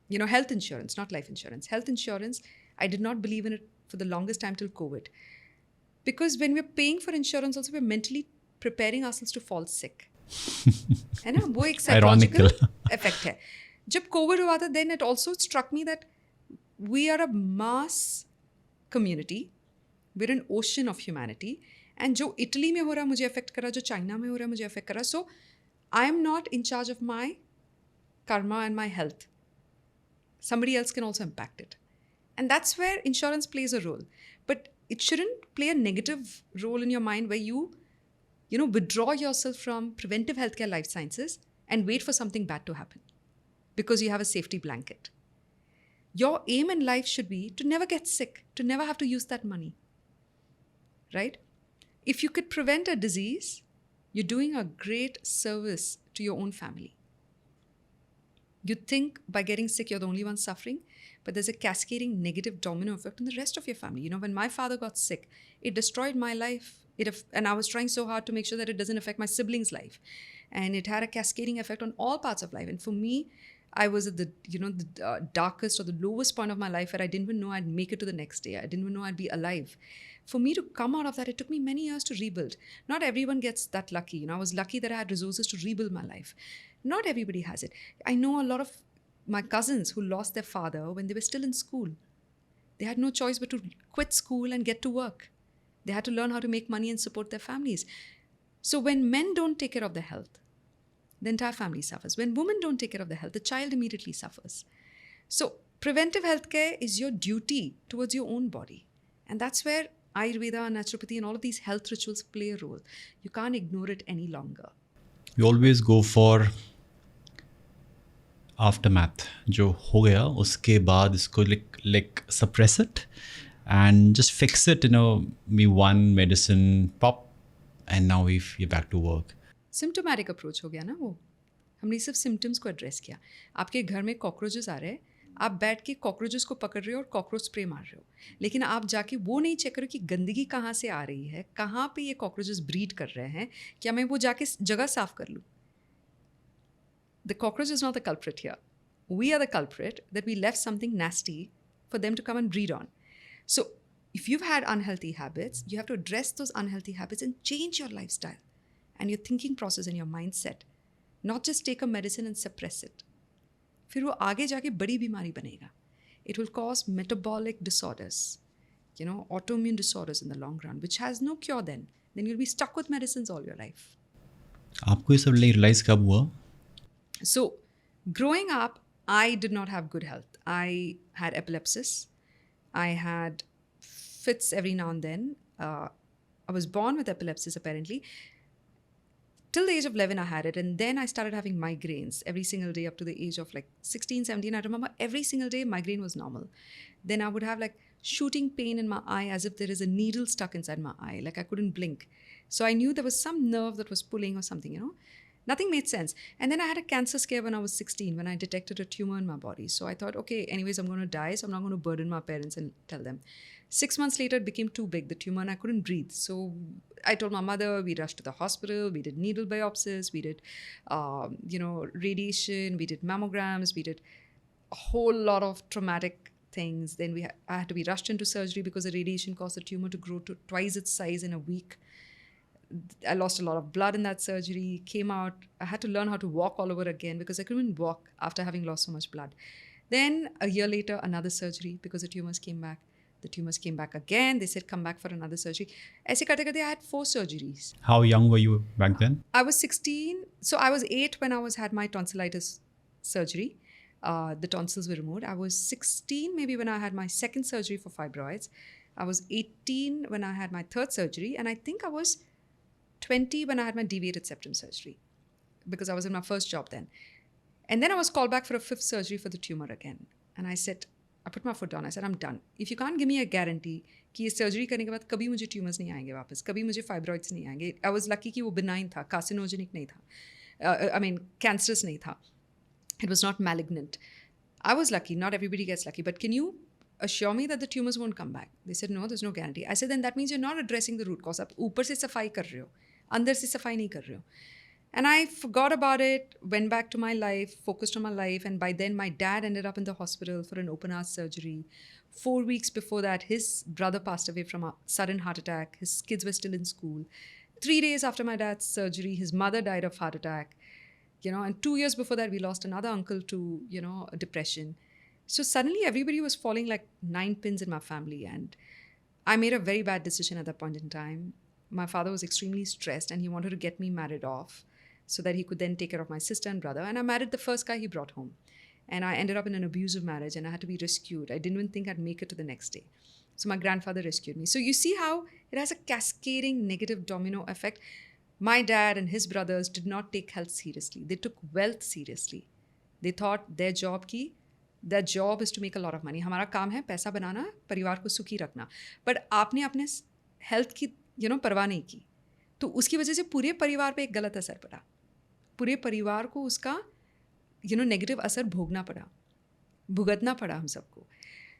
You know, health insurance, not life insurance. Health insurance, I did not believe in it for the longest time till COVID. Because when we're paying for insurance also, we're mentally preparing ourselves to fall sick. है ना, वो एक psychological effect है. जब Covid हुआ था, then it also struck me that we are a mass community, we are an ocean of humanity. And जो Italy में हो रहा है मुझे अफेक्ट कर रहा है, जो चाइना में हो रहा है मुझे अफेक्ट कर रहा है. So I am not in charge of my karma and my health. Somebody else can also impact it. And that's where insurance plays a role. But it shouldn't play a negative role in your mind where you withdraw yourself from preventive healthcare life sciences and wait for something bad to happen because you have a safety blanket. Your aim in life should be to never get sick, to never have to use that money, right? If you could prevent a disease, you're doing a great service to your own family. You think by getting sick, you're the only one suffering, but there's a cascading negative domino effect on the rest of your family. You know, when my father got sick, it destroyed my life. And I was trying so hard to make sure that it doesn't affect my siblings' life. And it had a cascading effect on all parts of life. And for me, I was at the darkest or the lowest point of my life where I didn't even know I'd make it to the next day. I didn't even know I'd be alive. For me to come out of that, it took me many years to rebuild. Not everyone gets that lucky. You know, I was lucky that I had resources to rebuild my life. Not everybody has it. I know a lot of my cousins who lost their father when they were still in school. They had no choice but to quit school and get to work. They had to learn how to make money and support their families. So when men don't take care of their health, the entire family suffers. When women don't take care of their health, the child immediately suffers. So preventive healthcare is your duty towards your own body. And that's where Ayurveda, naturopathy, and all of these health rituals play a role. You can't ignore it any longer. We always go for aftermath. जो हो गया उसके बाद इसको like suppress it and just fix it, me one medicine pop and now we're back to work. Symptomatic approach हो गया ना वो. हमने सिर्फ symptoms को address किया. आपके घर में cockroaches आ रहे हैं, आप बैठ के कॉकरोचेस को पकड़ रहे हो और कॉकरोच स्प्रे मार रहे हो, लेकिन आप जाके वो नहीं चेक करो कि गंदगी कहाँ से आ रही है, कहाँ पे ये कॉकरोचेस ब्रीड कर रहे हैं, क्या मैं वो जाके जगह साफ कर लूँ. The cockroach is not the culprit here. we are the culprit that we left something nasty for them to come and breed on. So if you've had unhealthy habits, you have to address those unhealthy habits and change your lifestyle and your thinking process and your mindset. Not just take a medicine and suppress it. फिर वो आगे जाके बड़ी बीमारी बनेगा. It will cause metabolic disorders, autoimmune disorders in the long run, which has no cure then. Then you'll be stuck with medicines all your life. आपको ये सब रियलाइज कब हुआ? So, growing up, I did not have good health. I had epilepsis. I had fits every now and then. I was born with epilepsis, apparently. Till the age of 11, I had it. And then I started having migraines every single day up to the age of 16, 17. I remember every single day migraine was normal. Then I would have shooting pain in my eye as if there is a needle stuck inside my eye. I couldn't blink. So I knew there was some nerve that was pulling or something, Nothing made sense. And then I had a cancer scare when I was 16 when I detected a tumor in my body. So I thought, okay, anyways, I'm going to die. So I'm not going to burden my parents and tell them. 6 months later, it became too big, the tumor, and I couldn't breathe. So I told my mother, we rushed to the hospital. We did needle biopsies. We did, radiation. We did mammograms. We did a whole lot of traumatic things. Then I had to be rushed into surgery because the radiation caused the tumor to grow to twice its size in a week. I lost a lot of blood in that surgery, came out. I had to learn how to walk all over again because I couldn't walk after having lost so much blood. Then a year later, another surgery because the tumors came back. The tumors came back again. They said, come back for another surgery. Aise karte karte, I had 4 surgeries. How young were you back then? I was 16. So I was 8 when I had my tonsillitis surgery. The tonsils were removed. I was 16 maybe when I had my second surgery for fibroids. I was 18 when I had my third surgery. And I think I was 20 when I had my deviated septum surgery because I was in my first job then. And then I was called back for a 5th surgery for the tumor again. And I put my foot down. I said, I'm done. If you can't give me a guarantee कि ये surgery करने के बाद कभी मुझे tumors नहीं आएंगे वापस, कभी मुझे fibroids नहीं आएंगे. I was lucky कि वो benign था, carcinogenic नहीं था. Cancerous नहीं था. It was not malignant. I was lucky. Not everybody gets lucky. But can you assure me that the tumors won't come back? They said, no, there's no guarantee. I said, then that means you're not addressing the root cause. आप ऊपर से सफाई कर रहे हो, अंदर से सफाई नहीं कर रहे हो. And I forgot about it, went back to my life, focused on my life. And by then, my dad ended up in the hospital for an open heart surgery. 4 weeks before that, his brother passed away from a sudden heart attack. His kids were still in school. 3 days after my dad's surgery, his mother died of heart attack. And 2 years before that, we lost another uncle to, a depression. So suddenly, everybody was falling like 9 pins in my family. And I made a very bad decision at that point in time. My father was extremely stressed and he wanted to get me married off so that he could then take care of my sister and brother. And I married the first guy he brought home. And I ended up in an abusive marriage and I had to be rescued. I didn't even think I'd make it to the next day. So my grandfather rescued me. So you see how it has a cascading negative domino effect. My dad and his brothers did not take health seriously. They took wealth seriously. They thought their job is to make a lot of money. हमारा काम है पैसा बनाना, परिवार को सुखी रखना. But आपने अपने health की परवाह नहीं की. तो उसकी वजह से पूरे परिवार पे एक गलत असर पड़ा. पूरे परिवार को उसका नेगेटिव असर भोगना पड़ा, भुगतना पड़ा हम सबको.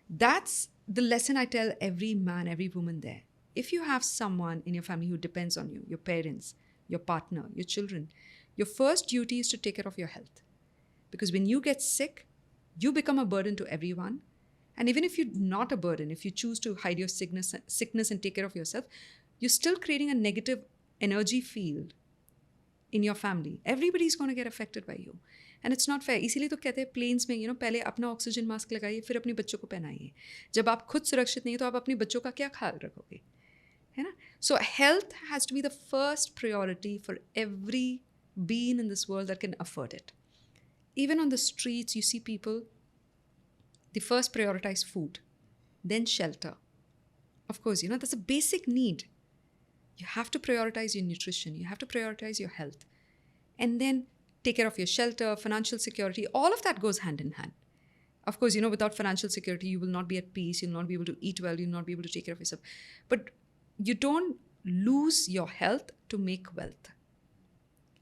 That's the lesson I tell every man, every woman there. If you have someone in your family who depends on you, your parents, your partner, your children, your first duty is to take care of your health. Because when you get sick, you become a burden to everyone. And even if you're not a burden, if you choose to hide your sickness and take care of yourself, you're still creating a negative energy field in your family. Everybody's going to get affected by you. And it's not fair. इसीलिए तो कहते हैं planes में पहले अपना oxygen mask लगाइए, फिर अपने बच्चों को पहनाइए. जब आप खुद सुरक्षित नहीं तो आप अपने बच्चों का क्या ख्याल रखोगे, है ना? So health has to be the first priority for every being in this world that can afford it. Even on the streets, you see people, they first prioritize food, then shelter. Of course, that's a basic need. You have to prioritize your nutrition. You have to prioritize your health. And then take care of your shelter, financial security. All of that goes hand in hand. Of course, without financial security, you will not be at peace. You'll not be able to eat well. You'll not be able to take care of yourself. But you don't lose your health to make wealth.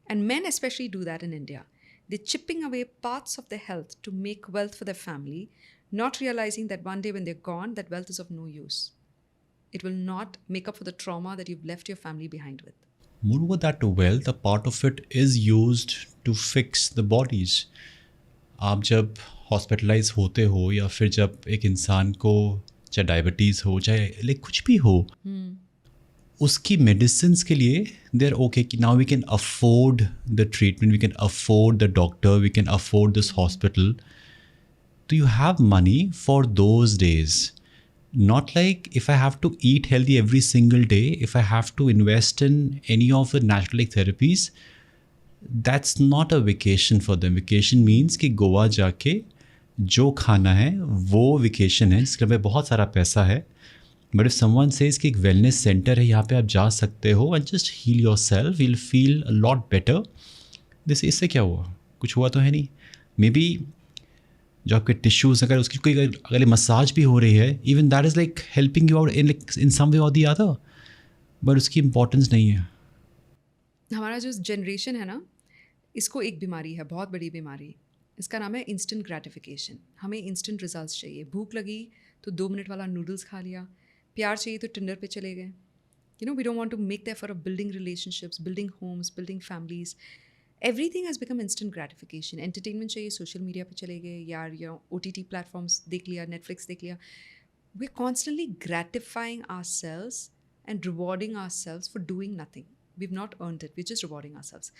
And men especially do that in India. They're chipping away parts of their health to make wealth for their family, not realizing that one day when they're gone, that wealth is of no use. It will not make up for the trauma that you've left your family behind with. Moreover, that wealth, a part of it is used to fix the bodies. आप जब hospitalise होते हो या फिर जब एक इंसान को चाहे डायबिटीज़ हो चाहे लाइक कुछ भी हो, उसकी मेडिसिन्स के लिए दे आर ओके कि now we can afford the treatment, we can afford the doctor, we can afford this hospital. Do you have money for those days? Not like if I have to eat healthy every single day, if I have to invest in any of the natural therapies, that's not a vacation for them. Vacation means कि गोवा जाके जो खाना है वो vacation है, जिसके में बहुत सारा पैसा है. But if someone says कि एक wellness center है, यहाँ पे आप जा सकते हो and just heal yourself, you'll feel a lot better. इससे क्या हुआ? कुछ हुआ तो है नहीं. Maybe जो आपके टिश्यूज़ अगर उसकी कोई अगर मसाज भी हो रही है, even that is like helping you out in some way और दी अदर, बट उसकी इम्पोर्टेंस नहीं है. हमारा जो जनरेशन है ना, इसको एक बीमारी है, बहुत बड़ी बीमारी. इसका नाम है इंस्टेंट ग्रेटिफिकेशन. हमें इंस्टेंट रिजल्ट्स चाहिए. भूख लगी तो 2 मिनट वाला नूडल्स खा लिया. प्यार चाहिए तो टिंडर पे चले गए. You know, we don't want to make the effort of building relationships, building homes, building families. Everything has become instant gratification. Entertainment चाहिए, social media पे चले गए, यार OTT platforms देख लिया, Netflix देख लिया. We're constantly gratifying ourselves and rewarding ourselves for doing nothing. We've not earned it. We're just rewarding ourselves.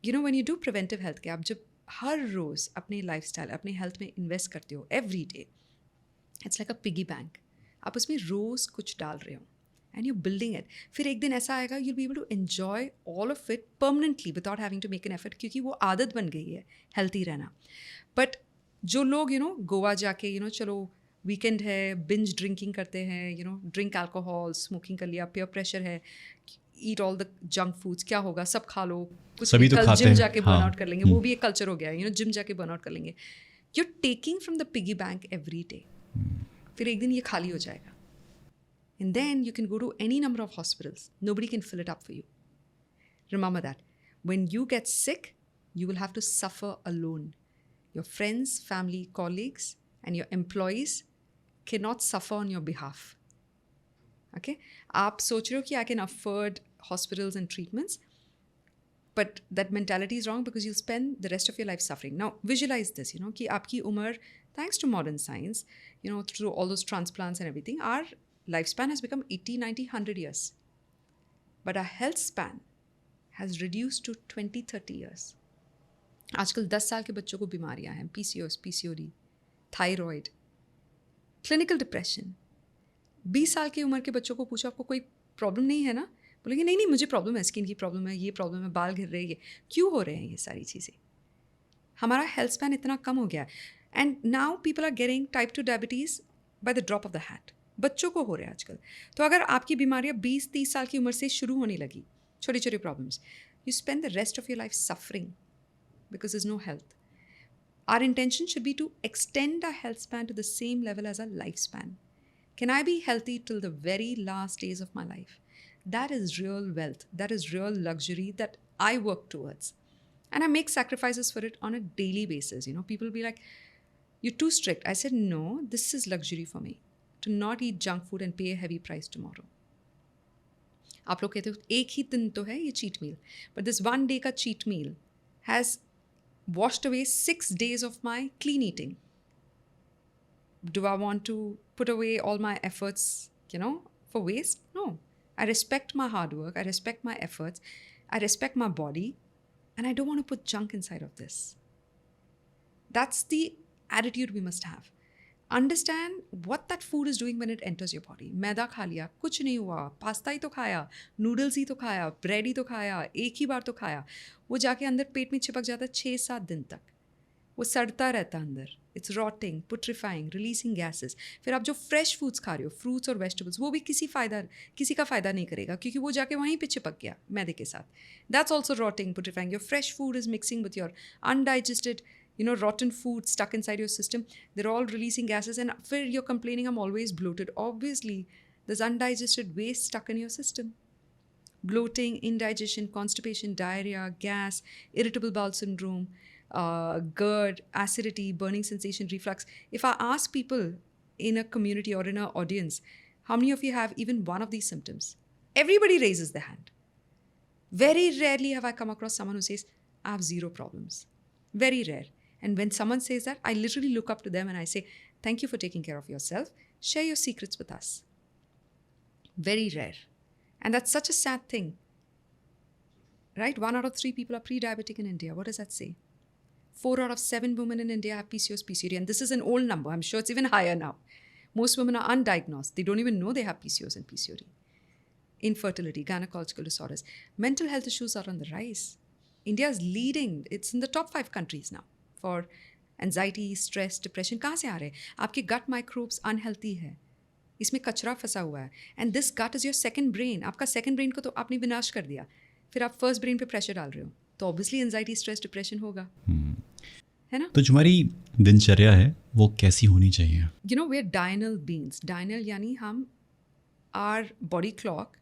You know, when you do preventive health care, आप जब हर रोज़ अपने lifestyle, अपने health में invest करते हो, every day, it's like a piggy bank. आप उसमें रोज़ कुछ डाल रहे हो. And you're building it. फिर एक दिन ऐसा आएगा, you'll be able to enjoy all of it permanently without having to make an effort, क्योंकि वो आदत बन गई है healthy रहना. But जो लोग गोवा जाके चलो वीकेंड है, बिंज ड्रिंकिंग करते हैं, ड्रिंक अल्कोहल, स्मोकिंग कर लिया, peer प्रेशर है, eat all the junk foods, क्या होगा, सब खा लो, कुछ सभी तो कल खाते जिम हैं. जाके बर्न आउट कर लेंगे. वो भी एक कल्चर हो गया है, जिम जाके बर्न आउट कर लेंगे. You're taking from the piggy bank every day. फिर एक दिन ये खाली हो जाएगा. And then you can go to any number of hospitals. Nobody can fill it up for you. Remember that. When you get sick, you will have to suffer alone. Your friends, family, colleagues, and your employees cannot suffer on your behalf. Okay? आप सोच रहे हो कि I can afford hospitals and treatments, but that mentality is wrong because you'll spend the rest of your life suffering. Now, visualize this, कि आपकी उम्र, thanks to modern science, through all those transplants and everything, our lifespan has become 80, 90, 100 years. But our health span has reduced to 20, 30 years. आजकल 10 साल के बच्चों को बीमारियां हैं, PCOS, PCOD, thyroid, clinical depression. 20 साल की उम्र के बच्चों को पूछो आपको कोई प्रॉब्लम नहीं है ना, बोलेंगे नहीं नहीं मुझे प्रॉब्लम है, स्किन की प्रॉब्लम है, ये प्रॉब्लम है, बाल गिर रहे हैं. ये क्यों हो रहे हैं ये सारी चीज़ें? हमारा हेल्थ स्पैन इतना कम हो गया है. And now people are getting type 2 diabetes by the drop of the hat. बच्चों को हो रहे हैं आजकल. तो अगर आपकी बीमारियाँ 20-30 साल की उम्र से शुरू होने लगी, छोटी छोटी problems, you spend the rest of your life suffering because is no health. Our intention should be to extend our health span to the same level as our life span. Can I be healthy till the very last days of my life? That is real wealth. That is real luxury that I work towards. And I make sacrifices for it on a daily basis. People be like, you're too strict. I said, no, this is luxury for me. To not eat junk food and pay a heavy price tomorrow. आप लोग कहते हो एक ही दिन तो है ये cheat meal. But this one day का cheat meal has washed away 6 days of my clean eating. Do I want to put away all my efforts, for waste? No. I respect my hard work, I respect my efforts, I respect my body, and I don't want to put junk inside of this. That's the attitude we must have. Understand what that food is doing when it enters your body. मैदा खा लिया, कुछ नहीं हुआ, pasta ही तो खाया, noodles ही तो खाया, bread ही तो खाया, एक ही बार तो खाया, वो जाके अंदर पेट में चिपक जाता है 6-7 दिन तक. वो सड़ता रहता अंदर. It's rotting, पुट्रीफाइंग, releasing gases. फिर आप जो फ्रेश फूड्स खा रहे हो, फ्रूट्स और वेजिटेबल्स, वो भी किसी का फ़ायदा नहीं करेगा क्योंकि वो जाके वहीं पे चिपक गया मैदे के साथ. That's also rotting, पुट्रीफाइंग. Your fresh food is mixing with your undigested rotten food stuck inside your system. They're all releasing gases, and फिर you're complaining I'm always bloated. Obviously, there's undigested waste stuck in your system. Bloating, indigestion, constipation, diarrhea, gas, irritable bowel syndrome, GERD, acidity, burning sensation, reflux. If I ask people in a community or in an audience, how many of you have even one of these symptoms? Everybody raises their hand. Very rarely have I come across someone who says, I have 0 problems. Very rare. And when someone says that, I literally look up to them and I say, thank you for taking care of yourself. Share your secrets with us. Very rare. And that's such a sad thing. Right? 1 out of 3 people are pre-diabetic in India. What does that say? 4 out of 7 women in India have PCOS, PCOD. And this is an old number. I'm sure it's even higher now. Most women are undiagnosed. They don't even know they have PCOS and PCOD. Infertility, gynecological disorders. Mental health issues are on the rise. India is leading. It's in the top 5 countries now for anxiety, stress, depression. कहाँ से आ रहे हैं? आपके gut microbes unhealthy है. इसमें कचरा फंसा हुआ है. And this gut is your second brain. आपका second brain को तो आपने विनाश कर दिया. फिर आप first brain पे pressure डाल रहे हो. तो obviously anxiety, stress, depression होगा. है ना? तो जो हमारी दिनचर्या है वो कैसी होनी चाहिए? You know, we're diurnal beings. Diurnal यानी हम our body clock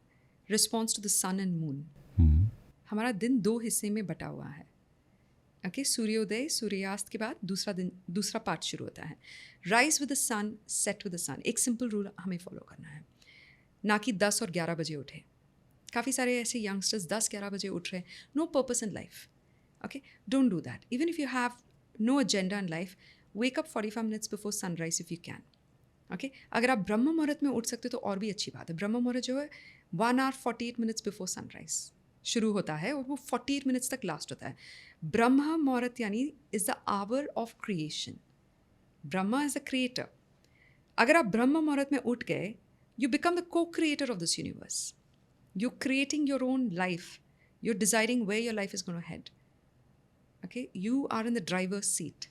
responds to the sun and moon. हमारा दिन 2 हिस्से में बटा हुआ है. ओके, सूर्योदय, सूर्यास्त के बाद दूसरा पार्ट शुरू होता है. Rise with the sun, set with the sun. एक सिंपल रूल हमें फॉलो करना है, ना कि 10 और 11 बजे उठे. काफ़ी सारे ऐसे यंगस्टर्स 10-11 बजे उठ रहे हैं. No purpose in life. Okay, don't do that. Even if you have no agenda in life, wake up 45 minutes before sunrise if you can. Okay, अगर आप ब्रह्म मुहूर्त में उठ सकते हो तो और भी अच्छी बात है. ब्रह्म मुहूर्त जो है 1 hour 48 minutes बिफोर सनराइज शुरू होता है और वो 48 मिनट्स तक लास्ट होता है. ब्रह्म मुहूर्त यानी is the hour of creation. Brahma is the creator. अगर आप ब्रह्म मुहूर्त में उठ गए, you become the co creator of this universe. You creating your own life. You are deciding where your life is gonna head. Okay, you are in the driver's seat,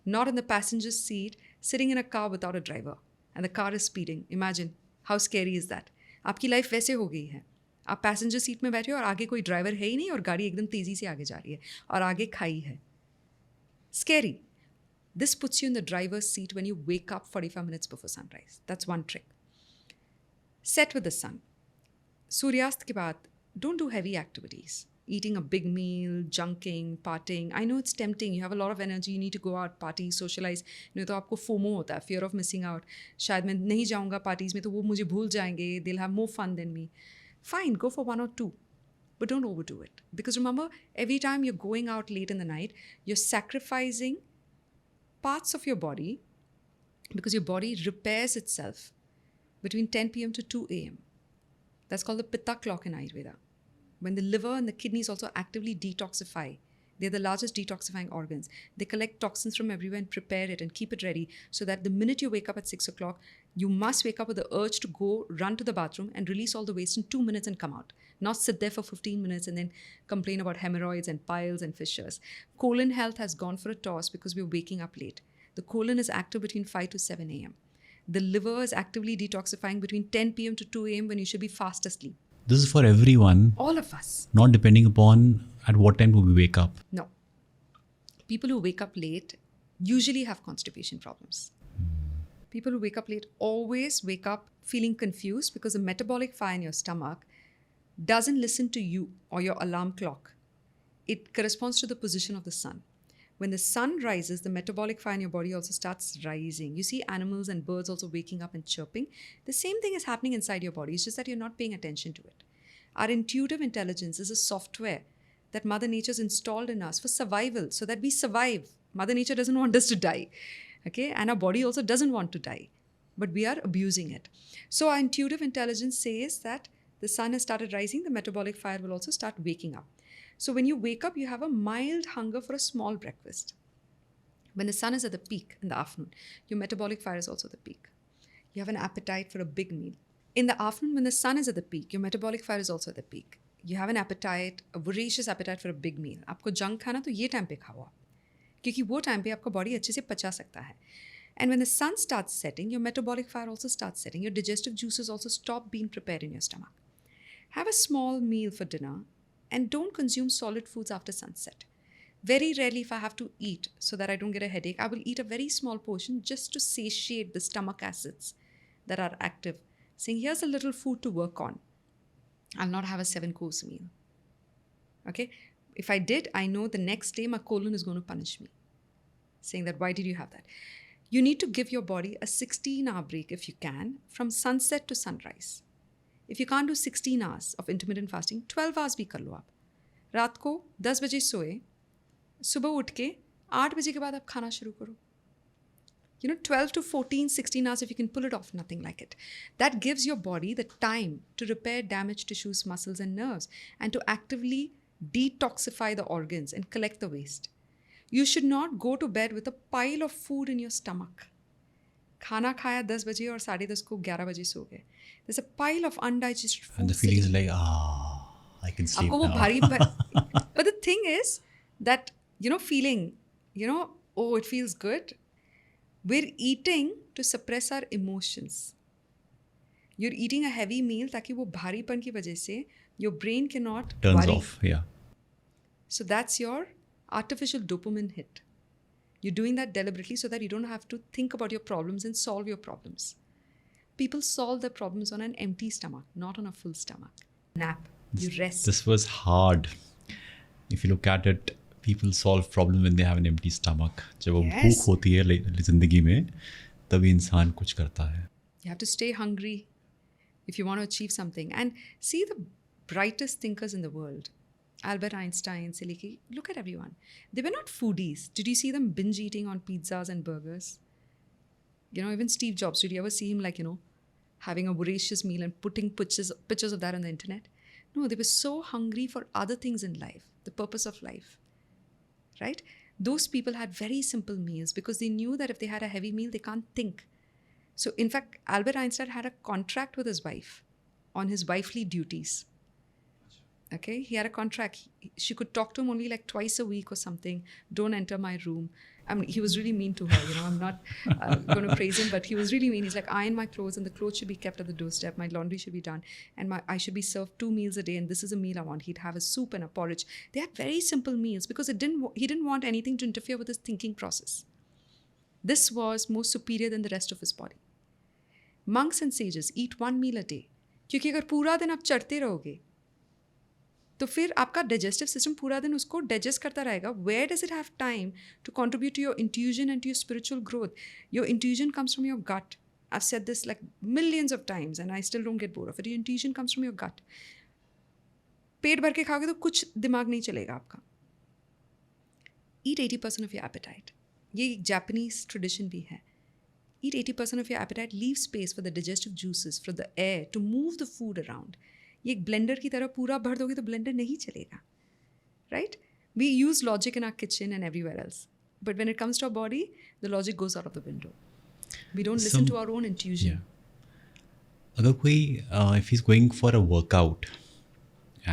not in the passenger seat, sitting in a car without a driver, and the car is speeding. Imagine, how scary is that? आपकी life वैसे हो गई है. आप passenger seat में बैठे हो और आगे कोई ड्राइवर है ही नहीं और गाड़ी एकदम तेज़ी से आगे जा रही है और आगे खाई है. Scary. This puts you in the driver's seat when you wake up 45 minutes before sunrise. That's one trick. Set with the sun. सूर्यास्त के बाद, don't do heavy activities. Eating a big meal, junking, partying. I know it's tempting. You have a lot of energy. You need to go out, party, socialize. नहीं तो आपको FOMO होता है, fear of missing out. शायद मैं नहीं जाऊँगा parties में तो वो मुझे भूल जाएंगे. They'll have more fun than me. Fine, go for 1 or 2. But don't overdo it. Because remember, every time you're going out late in the night, you're sacrificing parts of your body because your body repairs itself between 10 p.m. to 2 a.m. That's called the Pitta clock in Ayurveda. When the liver and the kidneys also actively detoxify, they're the largest detoxifying organs. They collect toxins from everywhere and prepare it and keep it ready so that the minute you wake up at 6 o'clock, you must wake up with the urge to go run to the bathroom and release all the waste in 2 minutes and come out. Not sit there for 15 minutes and then complain about hemorrhoids and piles and fissures. Colon health has gone for a toss because we're waking up late. The colon is active between 5 to 7 a.m. The liver is actively detoxifying between 10 p.m. to 2 a.m. when you should be fast asleep. This is for everyone. All of us. Not depending upon at what time do we wake up. No. People who wake up late usually have constipation problems. People who wake up late always wake up feeling confused because the metabolic fire in your stomach doesn't listen to you or your alarm clock. It corresponds to the position of the sun. When the sun rises, the metabolic fire in your body also starts rising. You see animals and birds also waking up and chirping. The same thing is happening inside your body. It's just that you're not paying attention to it. Our intuitive intelligence is a software that Mother Nature's installed in us for survival, so that we survive. Mother Nature doesn't want us to die. Okay? And our body also doesn't want to die. But we are abusing it. So our intuitive intelligence says that the sun has started rising, the metabolic fire will also start waking up. So when you wake up, you have a mild hunger for a small breakfast. When the sun is at the peak in the afternoon, your metabolic fire is also at the peak. You have an appetite for a big meal. In the afternoon, when the sun is at the peak, your metabolic fire is also at the peak. You have an appetite, a voracious appetite for a big meal. आपको junk खाना तो ये time पे खाओ आप, क्योंकि वो time पे आपका बॉडी अच्छे से पचा सकता है. And when the sun starts setting, your metabolic fire also starts setting. Your digestive juices also stop being prepared in your stomach. Have a small meal for dinner. And don't consume solid foods after sunset. Very rarely, if I have to eat so that I don't get a headache, I will eat a very small portion just to satiate the stomach acids that are active. Saying, here's a little food to work on. I'll not have a 7-course meal. Okay? If I did, I know the next day my colon is going to punish me. Saying that, why did you have that? You need to give your body a 16-hour break if you can, from sunset to sunrise. If you can't do 16 hours of intermittent fasting, 12 hours भी कर लो आप. रात को 10 बजे सोए, सुबह उठ के 8 बजे के बाद आप खाना शुरू करो. 12 to 14, 16 hours, if you can pull it off, nothing like it. That gives your body the time to repair damaged tissues, muscles, and nerves, and to actively detoxify the organs and collect the waste. You should not go to bed with a pile of food in your stomach. खाना खाया 10 बजे और 10:30 को 11 बजे सो गए. There's a pile of undigested food. And the feeling is like, I can sleep आपको वो now. भारी but the thing is that, feeling, oh, it feels good. We're eating to suppress our emotions. You're eating a heavy meal ताकि वो भारीपन की वजह से your brain cannot Turns worry. off, yeah. So that's your artificial dopamine hit. You're doing that deliberately so that you don't have to think about your problems and solve your problems. People solve their problems on an empty stomach, not on a full stomach. Nap. You rest. This was hard. If you look at it, people solve problems when they have an empty stomach. जब वो भूख होती है जिंदगी में, तभी इंसान कुछ करता है. You have to stay hungry if you want to achieve something. And see the brightest thinkers in the world. Albert Einstein, look at everyone. They were not foodies. Did you see them binge eating on pizzas and burgers? Even Steve Jobs, did you ever see him having a voracious meal and putting pictures of that on the internet? No, they were so hungry for other things in life, the purpose of life, right? Those people had very simple meals because they knew that if they had a heavy meal, they can't think. So in fact, Albert Einstein had a contract with his wife on his wifely duties. Okay, he had a contract. She could talk to him only twice a week or something. Don't enter my room. I mean, he was really mean to her. I'm not going to praise him, but he was really mean. He's like, iron my clothes, and the clothes should be kept at the doorstep. My laundry should be done, and I should be served 2 meals a day. And this is a meal I want. He'd have a soup and a porridge. They had very simple meals because he didn't want anything to interfere with his thinking process. This was more superior than the rest of his body. Monks and sages eat 1 meal a day. क्योंकि अगर पूरा दिन आप चढ़ते रहोगे तो फिर आपका digestive system पूरा दिन उसको digest करता रहेगा. Where does it have time to contribute to your intuition and to your spiritual growth? Your intuition comes from your gut. I've said this millions of times and I still don't get bored of it. Your intuition comes from your gut. पेट भर के खाओगे तो कुछ दिमाग नहीं चलेगा आपका. Eat 80% of your appetite. ये एक Japanese tradition भी है. Eat 80% of your appetite. Leave space for the digestive juices, for the air to move the food around. ये एक blender की तरह पूरा भर दोगे तो blender नहीं चलेगा, right? We use logic in our kitchen and everywhere else, but when it comes to our body, the logic goes out of the window. We don't listen to our own intuition. Yeah. अगर कोई if he's going for a workout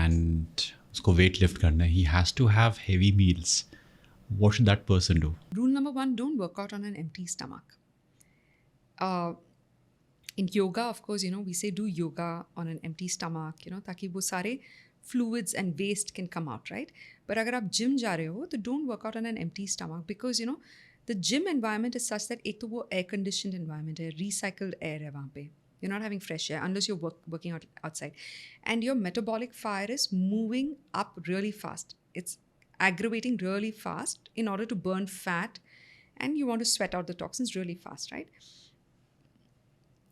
and उसको weight lift करना है, he has to have heavy meals. What should that person do? Rule number 1: don't work out on an empty stomach. In yoga, of course, we say do yoga on an empty stomach, ताकि वो सारे fluids and waste can come out, right? But अगर आप gym जा रहे हो तो don't work out on an empty stomach because, the gym environment is such that एक तो वो air conditioned environment है, recycled air है वहाँ पे. You're not having fresh air unless you're working out outside. And your metabolic fire is moving up really fast. It's aggravating really fast in order to burn fat, and you want to sweat out the toxins really fast, right?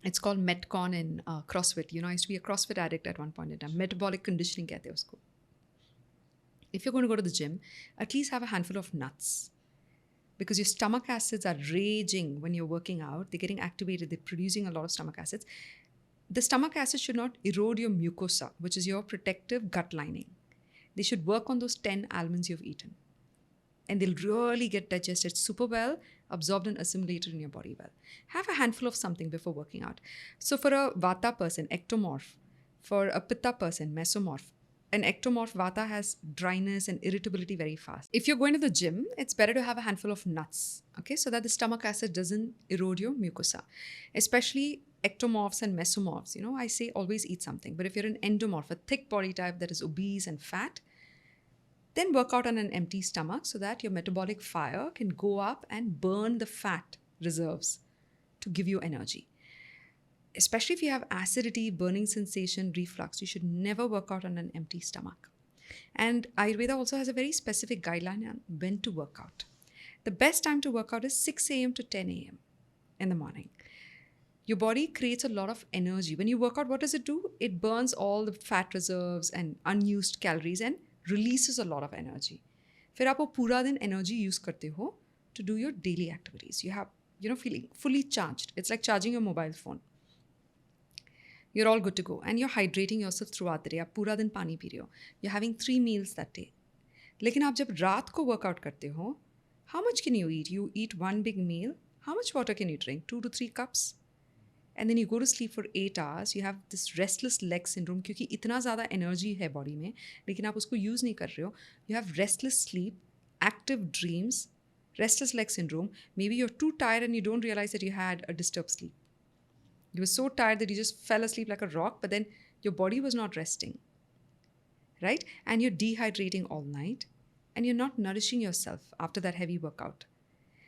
It's called Metcon in CrossFit. I used to be a CrossFit addict at one point in time. Metabolic conditioning कहते हैं उसको. If you're going to go to the gym, at least have a handful of nuts. Because your stomach acids are raging when you're working out. They're getting activated. They're producing a lot of stomach acids. The stomach acids should not erode your mucosa, which is your protective gut lining. They should work on those 10 almonds you've eaten. And they'll really get digested super well, absorbed and assimilated in your body well. Have a handful of something before working out. So for a Vatta person, ectomorph. For a Pitta person, mesomorph. An ectomorph Vatta has dryness and irritability very fast. If you're going to the gym, it's better to have a handful of nuts, okay, so that the stomach acid doesn't erode your mucosa. Especially ectomorphs and mesomorphs, I say always eat something. But if you're an endomorph, a thick body type that is obese and fat, then work out on an empty stomach so that your metabolic fire can go up and burn the fat reserves to give you energy. Especially if you have acidity, burning sensation, reflux, you should never work out on an empty stomach. And Ayurveda also has a very specific guideline on when to work out. The best time to work out is 6 a.m. to 10 a.m. in the morning. Your body creates a lot of energy. When you work out, what does it do? It burns all the fat reserves and unused calories and releases a lot of energy. फिर आप वो पूरा दिन energy use करते हो to do your daily activities. You have, feeling fully charged. It's like charging your mobile phone. You're all good to go. And you're hydrating yourself throughout the day. आप पूरा दिन पानी पी रहे हो. You're having 3 meals that day. लेकिन आप जब रात को workout करते हो, how much can you eat? You eat one big meal. How much water can you drink? 2 to 3 cups. And then you go to sleep for 8 hours. You have this restless leg syndrome क्योंकि इतना ज़्यादा energy है body में, लेकिन आप उसको use नहीं कर रहे हो. You have restless sleep, active dreams, restless leg syndrome. Maybe you're too tired and you don't realize that you had a disturbed sleep. You were so tired that you just fell asleep like a rock, but then your body was not resting, right? And you're dehydrating all night and you're not nourishing yourself after that heavy workout.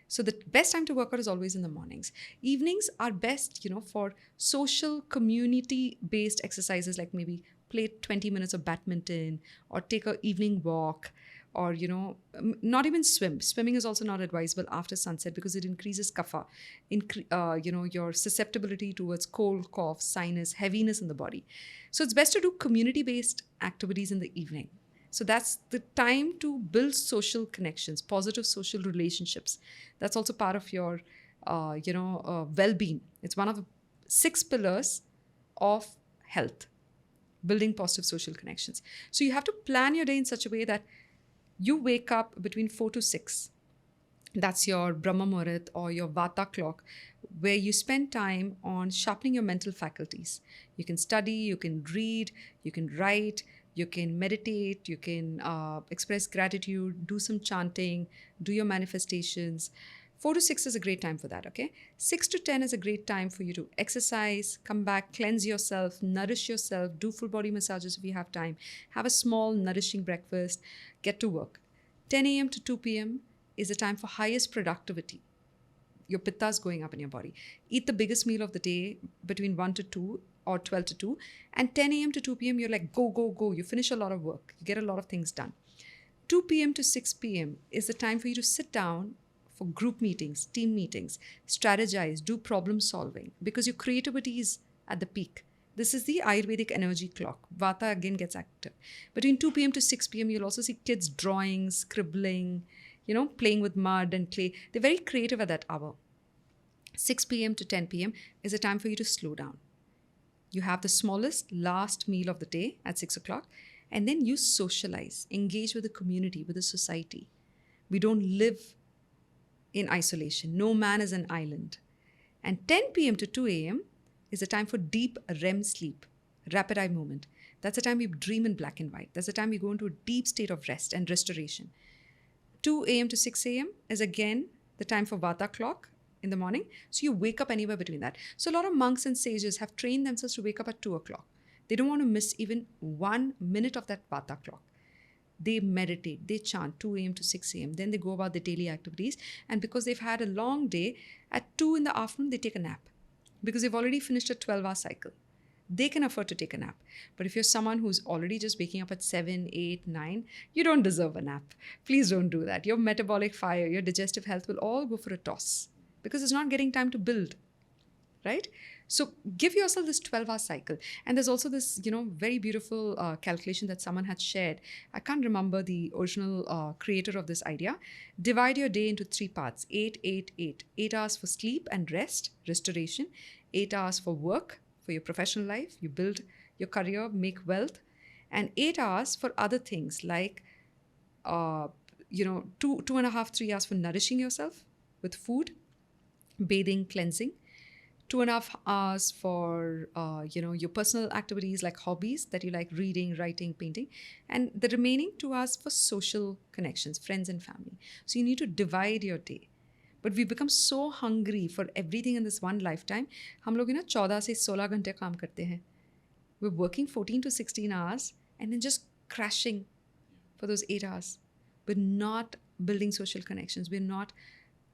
So the best time to work out is always in the mornings. Evenings are best, for social, community-based exercises like maybe play 20 minutes of badminton or take an evening walk or, not even swim. Swimming is also not advisable after sunset because it increases kapha, your susceptibility towards cold, cough, sinus, heaviness in the body. So it's best to do community-based activities in the evening. So that's the time to build social connections, positive social relationships. That's also part of your, well-being. It's one of the 6 pillars of health, building positive social connections. So you have to plan your day in such a way that you wake up between 4 to 6. That's your Brahma Muhurat or your Vatta clock, where you spend time on sharpening your mental faculties. You can study, you can read, you can write, you can meditate, you can express gratitude, do some chanting, do your manifestations. 4 to 6 is a great time for that, okay? 6 to 10 is a great time for you to exercise, come back, cleanse yourself, nourish yourself, do full body massages if you have time, have a small nourishing breakfast, get to work. 10 a.m. to 2 p.m. is the time for highest productivity. Your pitta is going up in your body. Eat the biggest meal of the day between 1 to 2 or 12 to 2. And 10 a.m. to 2 p.m. you're like, go, go, go. You finish a lot of work. You get a lot of things done. 2 p.m. to 6 p.m. is the time for you to sit down for group meetings, team meetings, strategize, do problem solving, because your creativity is at the peak. This is the Ayurvedic energy clock. Vata again gets active. Between 2 p.m. to 6 p.m., you'll also see kids drawing, scribbling, playing with mud and clay. They're very creative at that hour. 6 p.m. to 10 p.m. is a time for you to slow down. You have the smallest last meal of the day at 6 o'clock, and then you socialize, engage with the community, with the society. We don't live in isolation. No man is an island. And 10 p.m. to 2 a.m. is a time for deep REM sleep, rapid eye movement. That's the time we dream in black and white. That's the time we go into a deep state of rest and restoration. 2 a.m. to 6 a.m. is again the time for Vata clock in the morning. So you wake up anywhere between that. So a lot of monks and sages have trained themselves to wake up at 2 o'clock. They don't want to miss even 1 minute of that Vata clock. They meditate, they chant 2 a.m. to 6 a.m. Then they go about their daily activities. And because they've had a long day, at 2 in the afternoon, they take a nap. Because they've already finished a 12-hour cycle. They can afford to take a nap. But if you're someone who's already just waking up at 7, 8, 9, you don't deserve a nap. Please don't do that. Your metabolic fire, your digestive health will all go for a toss. Because it's not getting time to build. Right? So give yourself this 12-hour cycle. And there's also this, very beautiful calculation that someone had shared. I can't remember the original creator of this idea. Divide your day into 3 parts. 8, 8, 8. 8 hours for sleep and rest, restoration. 8 hours for work, for your professional life. You build your career, make wealth. And 8 hours for other things like, 2.5, 3 hours for nourishing yourself with food, bathing, cleansing. 2.5 hours for, your personal activities like hobbies that you like reading, writing, painting. And the remaining 2 hours for social connections, friends and family. So you need to divide your day. But we become so hungry for everything in this one lifetime. हम लोग 14 से 16 घंटे काम करते हैं. We're working 14 to 16 hours and then just crashing for those 8 hours. We're not building social connections. We're not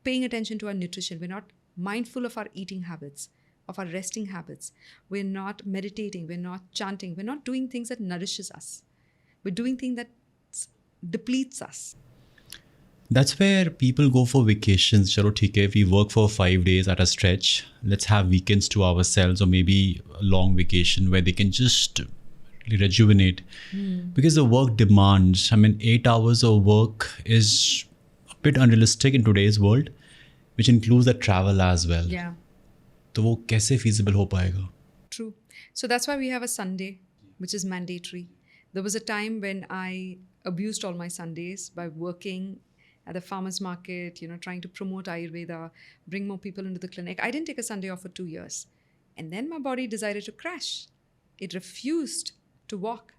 paying attention to our nutrition. We're not mindful of our eating habits, of our resting habits. We're not meditating. We're not chanting. We're not doing things that nourishes us. We're doing things that depletes us. That's where people go for vacations. Chalo, theek hai, if we work for 5 days at a stretch, let's have weekends to ourselves or maybe a long vacation where they can just rejuvenate. Because the work demands, 8 hours of work is a bit unrealistic in today's world, which includes the travel as well. Yeah, तो वो कैसे feasible हो पाएगा? true. So that's why we have a Sunday, which is mandatory. There was a time when I abused all my Sundays by working at the farmer's market, trying to promote Ayurveda, bring more people into the clinic. I didn't take a Sunday off for 2 years. And then my body decided to crash. It refused to walk.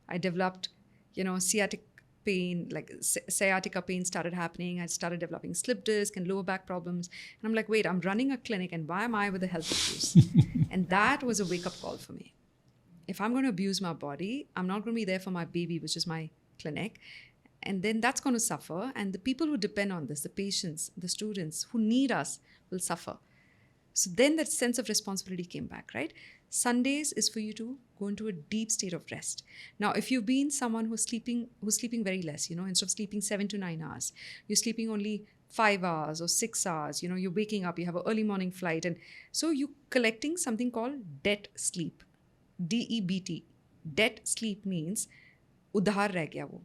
I developed, sciatic pain, like sciatica pain started happening. I started developing slip disc and lower back problems. And I'm like, wait, I'm running a clinic and why am I with the health issues? And that was a wake-up call for me. If I'm going to abuse my body, I'm not going to be there for my baby, which is my clinic. And then that's going to suffer. And the people who depend on this, the patients, the students who need us will suffer. So then that sense of responsibility came back, right? Sundays is for you to go into a deep state of rest. Now, if you've been someone who's sleeping very less, instead of sleeping 7 to 9 hours, you're sleeping only 5 hours or 6 hours, you're waking up, you have an early morning flight. And so you're collecting something called debt sleep, DEBT. Debt sleep means उधार रह गया वो.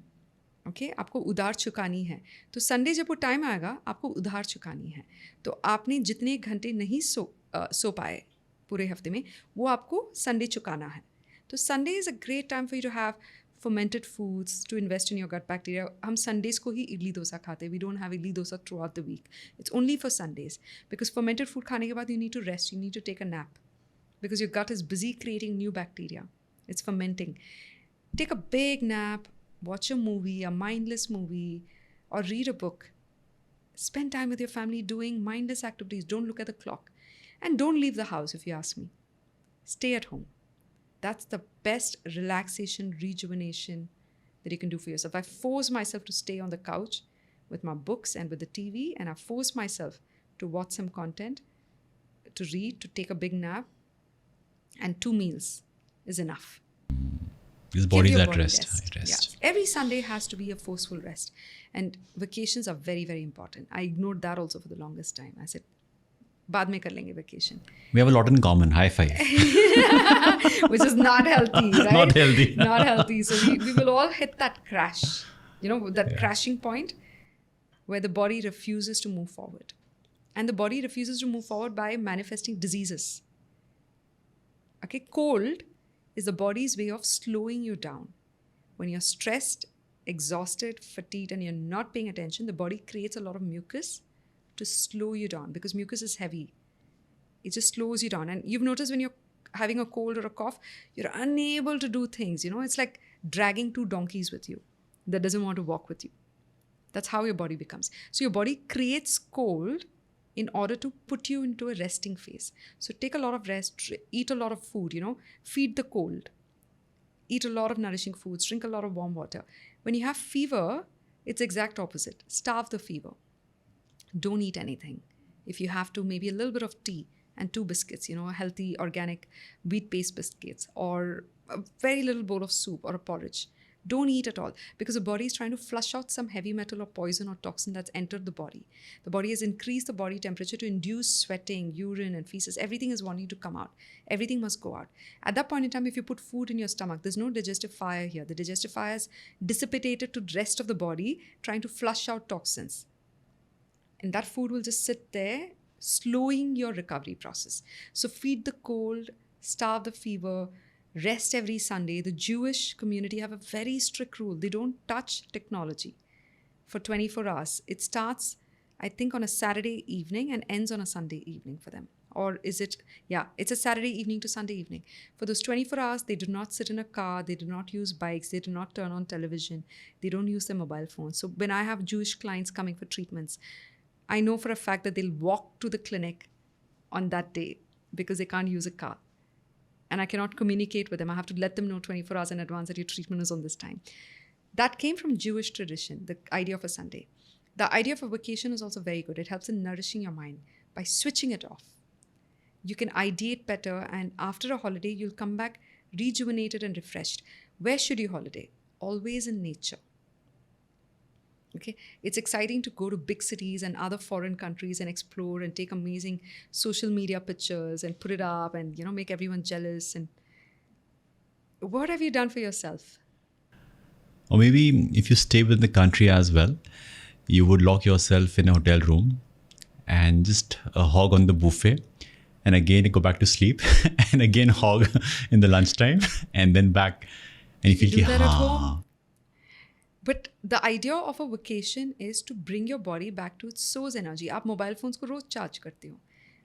Okay आपको उधार चुकानी है. तो Sunday जब वो टाइम आएगा आपको उधार चुकानी है. तो आपने जितने घंटे नहीं सो पाए पूरे हफ्ते में वो आपको संडे चुकाना है. तो Sunday is a great time for you to have fermented foods to invest in your gut bacteria. हम संडेज को ही इडली डोसा खाते हैं. We don't have idli dosa throughout the week. It's only for Sundays. Because fermented food खाने के बाद you need to rest. You need to take a nap. Because your gut is busy creating new bacteria. It's fermenting. Take a big nap. Watch a movie, a mindless movie, or read a book. Spend time with your family doing mindless activities. Don't look at the clock. And don't leave the house if you ask me. Stay at home. That's the best relaxation, rejuvenation that you can do for yourself. I force myself to stay on the couch with my books and with the TV, and I force myself to watch some content, to read, to take a big nap, and 2 meals is enough. His body's at body rest. Yes. Every Sunday has to be a forceful rest. And vacations are very, very important. I ignored that also for the longest time. I said, बाद में कर लेंगे vacation. We have a lot in common. High five. Which is not healthy, right? Not healthy. Not healthy. So we will all hit that crash, that crashing point where the body refuses to move forward. And the body refuses to move forward by manifesting diseases. Okay, cold is the body's way of slowing you down. When you're stressed, exhausted, fatigued, and you're not paying attention, the body creates a lot of mucus to slow you down because mucus is heavy. It just slows you down. And you've noticed when you're having a cold or a cough, you're unable to do things. It's like dragging 2 donkeys with you that doesn't want to walk with you. That's how your body becomes. So your body creates cold in order to put you into a resting phase. So take a lot of rest, eat a lot of food, feed the cold, eat a lot of nourishing foods, drink a lot of warm water. When you have fever, it's exact opposite. Starve the fever. Don't eat anything. If you have to, maybe a little bit of tea and 2 biscuits, a healthy, organic, wheat-based biscuits, or a very little bowl of soup or a porridge. Don't eat at all because the body is trying to flush out some heavy metal or poison or toxin that's entered the body. The body has increased the body temperature to induce sweating, urine, and feces. Everything is wanting to come out. Everything must go out. At that point in time, if you put food in your stomach, there's no digestive fire here. The digestive fire is dissipated to the rest of the body, trying to flush out toxins. And that food will just sit there, slowing your recovery process. So feed the cold, starve the fever, rest every Sunday. The Jewish community have a very strict rule. They don't touch technology for 24 hours. It starts, I think, on a Saturday evening and ends on a Sunday evening for them. Or is it, it's a Saturday evening to Sunday evening. For those 24 hours, they do not sit in a car. They do not use bikes. They do not turn on television. They don't use their mobile phones. So when I have Jewish clients coming for treatments, I know for a fact that they'll walk to the clinic on that day because they can't use a car. And I cannot communicate with them. I have to let them know 24 hours in advance that your treatment is on this time. That came from Jewish tradition, the idea of a Sunday. The idea of a vacation is also very good. It helps in nourishing your mind by switching it off. You can ideate better, and after a holiday, you'll come back rejuvenated and refreshed. Where should you holiday? Always in nature. Okay, it's exciting to go to big cities and other foreign countries and explore and take amazing social media pictures and put it up and make everyone jealous. And What have you done for yourself? Or maybe if you stay within the country as well, you would lock yourself in a hotel room and just hog on the buffet, and again go back to sleep and again hog in the lunchtime and then back, and you feel do ki, that at हाँ. home? But the idea of a vacation is to bring your body back to its source energy. आप mobile phones को रोज charge करते हो,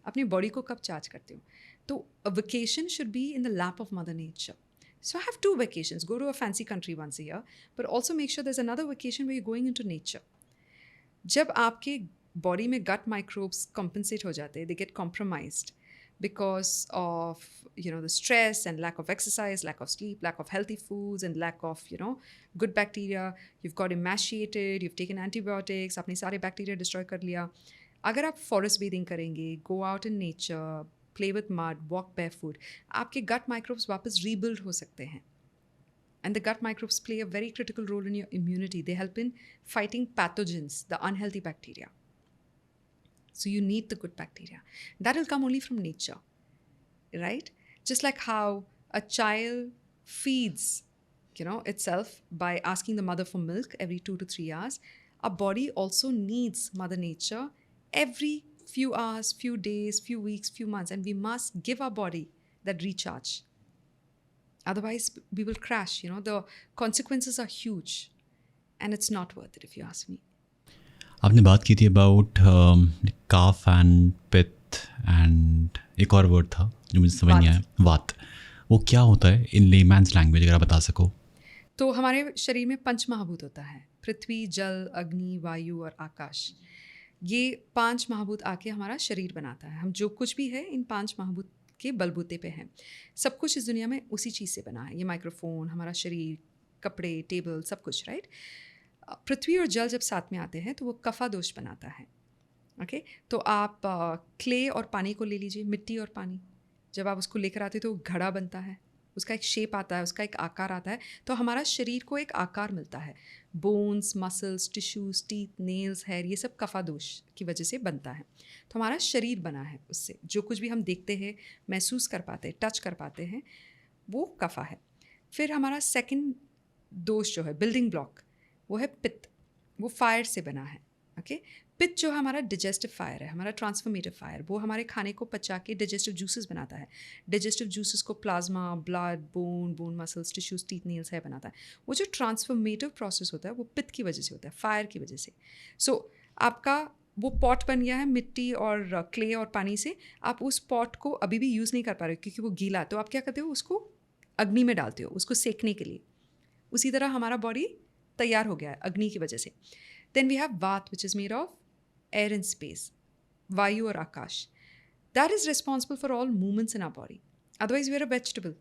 अपनी body को कब charge करते हो? तो a vacation should be in the lap of Mother Nature. So have 2 vacations. Go to a fancy country once a year, but also make sure there's another vacation where you're going into nature. जब आपके body में गट microbes compensate हो जाते हैं, they get compromised because of the stress and lack of exercise, lack of sleep, lack of healthy foods, and lack of good bacteria. You've got emaciated, you've taken antibiotics, आपने सारे bacteria destroy कर लिया. अगर आप forest bathing करेंगे, go out in nature, play with mud, walk barefoot, आपके gut microbes वापस rebuild हो सकते हैं. And the gut microbes play a very critical role in your immunity. They help in fighting pathogens, the unhealthy bacteria. So you need the good bacteria. That will come only from nature, right? Just like how a child feeds, itself by asking the mother for milk every 2 to 3 hours. Our body also needs Mother Nature every few hours, few days, few weeks, few months, and we must give our body that recharge. Otherwise, we will crash. The consequences are huge, and it's not worth it, if you ask me. आपने बात की थी about calf and पित्त and एक और word था जो मुझे समझ नहीं आया, वात. वो क्या होता है इन लेमैन्स लैंग्वेज, अगर आप बता सको? तो हमारे शरीर में 5 महाभूत होता है, पृथ्वी, जल, अग्नि, वायु और आकाश. ये 5 महाभूत आके हमारा शरीर बनाता है. हम जो कुछ भी है इन 5 महाभूत के बलबूते पे हैं. सब कुछ इस दुनिया में उसी चीज़ से बना है. ये माइक्रोफोन, हमारा शरीर, कपड़े, टेबल, सब कुछ, राइट? पृथ्वी और जल जब साथ में आते हैं तो वो कफा दोष बनाता है. ओके, तो आप क्ले और पानी को ले लीजिए, मिट्टी और पानी. जब आप उसको लेकर आते हो तो घड़ा बनता है, उसका एक शेप आता है, उसका एक आकार आता है. तो हमारा शरीर को एक आकार मिलता है. Bones, muscles, tissues, teeth, nails, hair, ये सब कफा दोष की वजह से बनता है. तो हमारा शरीर बना है उससे. जो कुछ भी हम देखते हैं, महसूस कर पाते हैं, टच कर पाते हैं, वो कफा है. फिर हमारा सेकंड दोष जो है, बिल्डिंग ब्लॉक, वो है पित्त. वो फायर से बना है. ओके, पित्त जो हमारा डिजेस्टिव फायर है, हमारा ट्रांसफॉर्मेटिव फायर, वो हमारे खाने को पचा के डिजेस्टिव जूसेस बनाता है. डिजेस्टिव जूसेस को plasma, blood, bone muscles, tissues, teeth, nails है बनाता है. वो जो ट्रांसफॉर्मेटिव प्रोसेस होता है वो पित्त की वजह से होता है, फायर की वजह से. सो आपका वो पॉट बन गया है मिट्टी और क्ले और पानी से. आप उस पॉट को अभी भी यूज़ नहीं कर पा रहे हो क्योंकि वो गीला है. तो आप क्या करते हो, उसको अग्नि में डालते हो, उसको सेकने के लिए. उसी तरह हमारा बॉडी तैयार हो गया है अग्नि की वजह से. Then we have vata which is made of air and space, वायु और आकाश. That is responsible for all movements in our body. Otherwise we are a vegetable.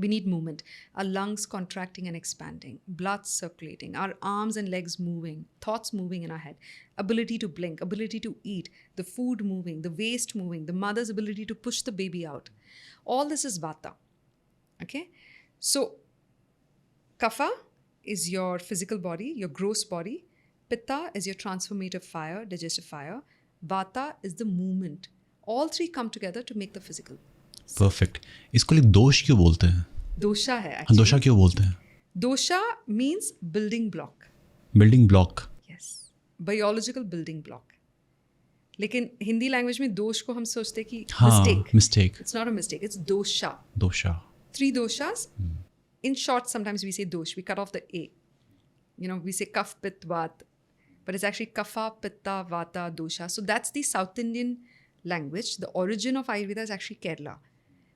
We need movement. Our lungs contracting and expanding, blood circulating, our arms and legs moving, thoughts moving in our head, ability to blink, ability to eat, the food moving, the waste moving, the mother's ability to push the baby out. All this is Vatta. Okay? So, Kapha is your physical body, your gross body. Pitta is your transformative fire, digestive fire. Vatta is the movement. All three come together to make the physical. Perfect. इसको लिए दोष क्यों बोलते हैं? दोषा है हाँ, actually. दोषा क्यों बोलते हैं? दोषा means building block. Building block. Yes. Biological building block. लेकिन हिंदी लैंग्वेज में दोष को हम सोचते कि mistake. Mistake. It's not a mistake. It's dosha. दोषा. 3 doshas. In short, sometimes we say dosh. We cut off the A. We say kaf, pit, vat. But it's actually kapha, pitta, vata, dosha. So that's the South Indian language. The origin of Ayurveda is actually Kerala.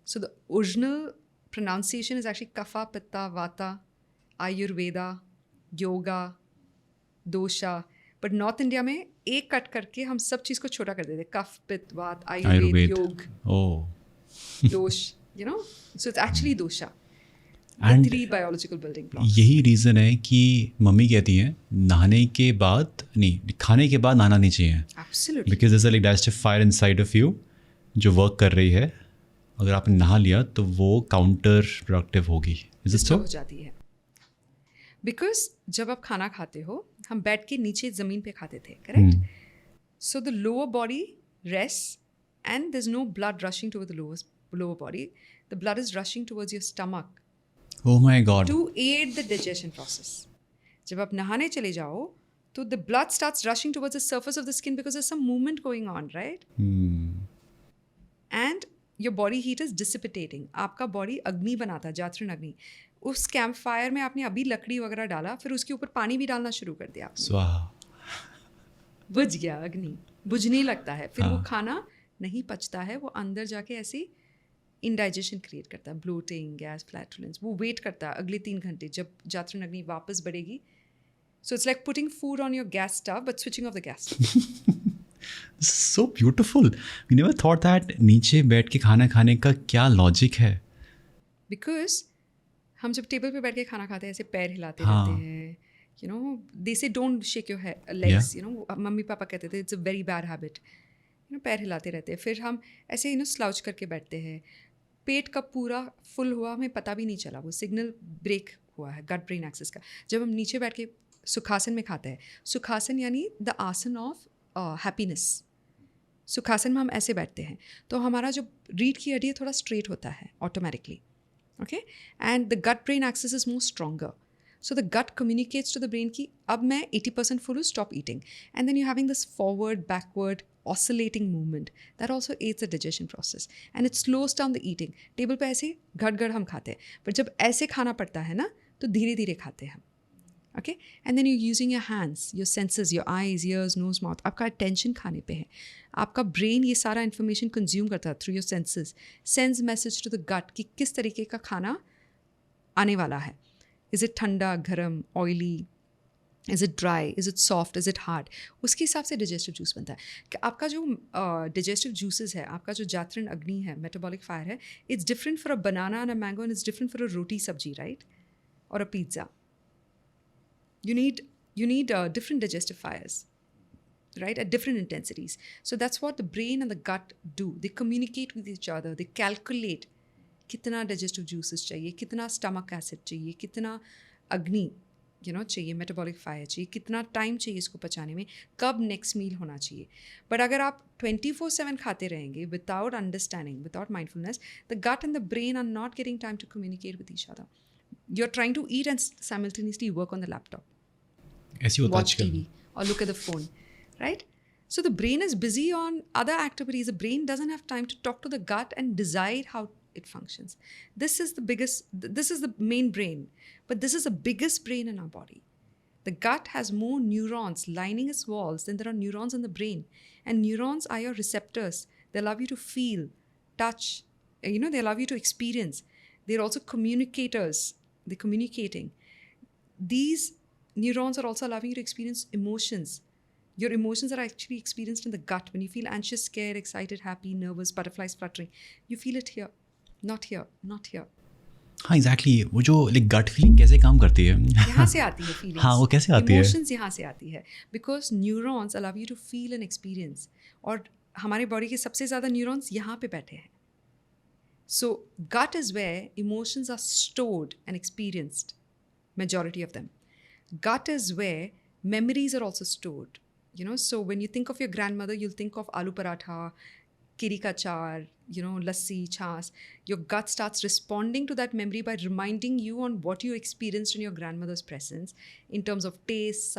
So the original pronunciation is actually kapha, pitta, vata, Ayurveda, yoga, dosha. But North India में एक cut करके हम सब चीज़ को छोटा कर देते. कफ, पित्त, वात, आयुर्वेद, योग, दोष. So it's actually dosha. And 3 biological building blocks. यही रीज़न है कि मम्मी कहती हैं नहाने के बाद नहीं, खाने के बाद नहाना नहीं चाहिए. Absolutely. Because there's a like digestive fire inside of you जो वर्क कर रही है. अगर आपने नहा लिया तो वो काउंटर प्रोडक्टिव होगी. Is it so? हो जाती है. बिकॉज जब आप खाना खाते हो, हम बैठ के नीचे ज़मीन पे खाते थे, correct? So the lower body rest and there is no blood rushing toward the lower body. The blood is rushing towards your stomach Oh my God. to aid the digestion process. जब आप नहाने चले जाओ तो the blood starts rushing towards the surface of the skin because there's some movement going on, right? And your body heat is dissipating. आपका body अग्नि बनाता है, जात्रण अग्नि. उस कैंप फायर में आपने अभी लकड़ी वगैरह डाला, फिर उसके ऊपर पानी भी डालना शुरू कर दिया आपने. स्वाहा. बुझ गया अग्नि, बुझने लगता है, फिर वो खाना नहीं पचता है, वो अंदर जाके ऐसी इंडाइजेशन क्रिएट करता है, ब्लोटिंग, गैस, फ्लैटुलेंस. वो वेट करता है अगले 3 घंटे जब जात्रण अग्नि वापस बढ़ेगी. So it's like putting food on your gas stove but switching off the gas. So beautiful. We never thought that नीचे बैठ के खाना खाने का क्या लॉजिक है. बिकॉज हम जब टेबल पे बैठ के खाना खाते हैं ऐसे पैर हिलाते रहते हैं. You know, they say don't shake your legs. You know, mummy papa कहते थे it's a very bad habit. You know, पैर हिलाते रहते हैं. फिर हम ऐसे स्लाउच करके बैठते हैं. पेट कब पूरा फुल हुआ हमें पता भी नहीं चला. वो सिग्नल ब्रेक हुआ है गट ब्रेन एक्सिस का. जब हम नीचे बैठ के सुखासन में खाते हैं, सुखासन यानी द आसन ऑफ हैप्पीनेस. सुखासन में हम ऐसे बैठते हैं तो हमारा जो रीढ़ की हड्डी है थोड़ा स्ट्रेट होता है automatically. Okay, and the gut brain axis is more stronger. So the gut communicates to the brain कि अब मैं 80% full हूँ, stop eating. And then you're having this forward, backward, oscillating movement. That also aids the digestion process. And it slows down the eating. Table पे ऐसे घट हम खाते हैं. पर जब ऐसे खाना पड़ता है ना तो धीरे धीरे खाते हैं हम. Okay? And then you're using your hands, your senses, your eyes, ears, nose, mouth. आपका attention खाने पे है. आपका brain ये सारा information consume करता है through your senses. Sends message to the gut कि किस तरीके का खाना आने वाला है. Is it ठंडा, गरम, oily? Is it dry? Is it soft? Is it hard? उसके हिसाब से digestive juice बनता है. कि आपका जो digestive juices है, आपका जो जात्रण अग्नि है, metabolic fire है, it's different for a banana and a mango and it's different for a roti sabji, right? Or a pizza. You need different digestive fires, right? At different intensities. So that's what the brain and the gut do. They communicate with each other. They calculate कितना digestive juices चाहिए, कितना stomach acid चाहिए, कितना अग्नि चाहिए, metabolic fire चाहिए, कितना time चाहिए इसको पचाने में, कब नेक्स्ट मील होना चाहिए. बट अगर आप 24/7 खाते रहेंगे without understanding, without mindfulness, the gut and the brain are not getting time to communicate with each other. You are trying to eat and simultaneously work on the laptop, ऐसी होता है watch TV or look at the phone, right? So the brain is busy on other activities. The brain doesn't have time to talk to the gut and decide how it functions. This is the main brain, but this is the biggest brain in our body. The gut has more neurons lining its walls than there are neurons in the brain. And neurons are your receptors. They allow you to feel, touch, they allow you to experience. They're also communicators. They're communicating. These neurons are also allowing you to experience emotions. Your emotions are actually experienced in the gut. When you feel anxious, scared, excited, happy, nervous, butterflies fluttering, you feel it here. Not here, not here. हाँ exactly. वो जो gut feeling कैसे काम करती है, यहाँ से आती है फीलिंग्स. हाँ वो कैसे आती है? इमोशंस यहाँ से आती है because neurons allow you to feel and experience. और हमारे बॉडी के सबसे ज़्यादा न्यूरॉन्स यहाँ पे बैठे हैं. So gut is where emotions are stored and experienced, majority of them. Gut is where memories are also stored. So when you think of your grandmother, you'll think of aloo paratha, kiri ka char, lassi, chas. Your gut starts responding to that memory by reminding you on what you experienced in your grandmother's presence in terms of taste,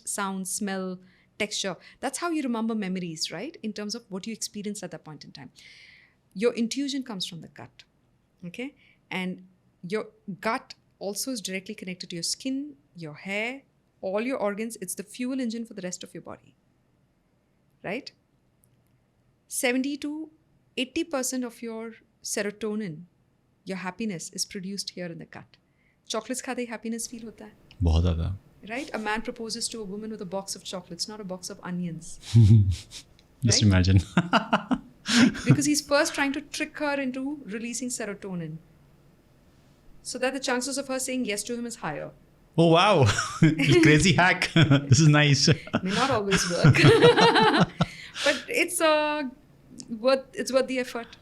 sound, smell, texture. That's how you remember memories, right? In terms of what you experienced at that point in time. Your intuition comes from the gut, okay? And your gut also is directly connected to your skin, your hair, all your organs. It's the fuel engine for the rest of your body, right? 70 to 80% of your serotonin, your happiness, is produced here in the gut. Chocolates khate hi happiness feel hota hai. बहुत ज़्यादा. Right? A man proposes to a woman with a box of chocolates, not a box of onions. Just imagine. Because he's first trying to trick her into releasing serotonin, so that the chances of her saying yes to him is higher. Oh wow. Crazy hack. This is nice. May not always work. But it's worth the effort.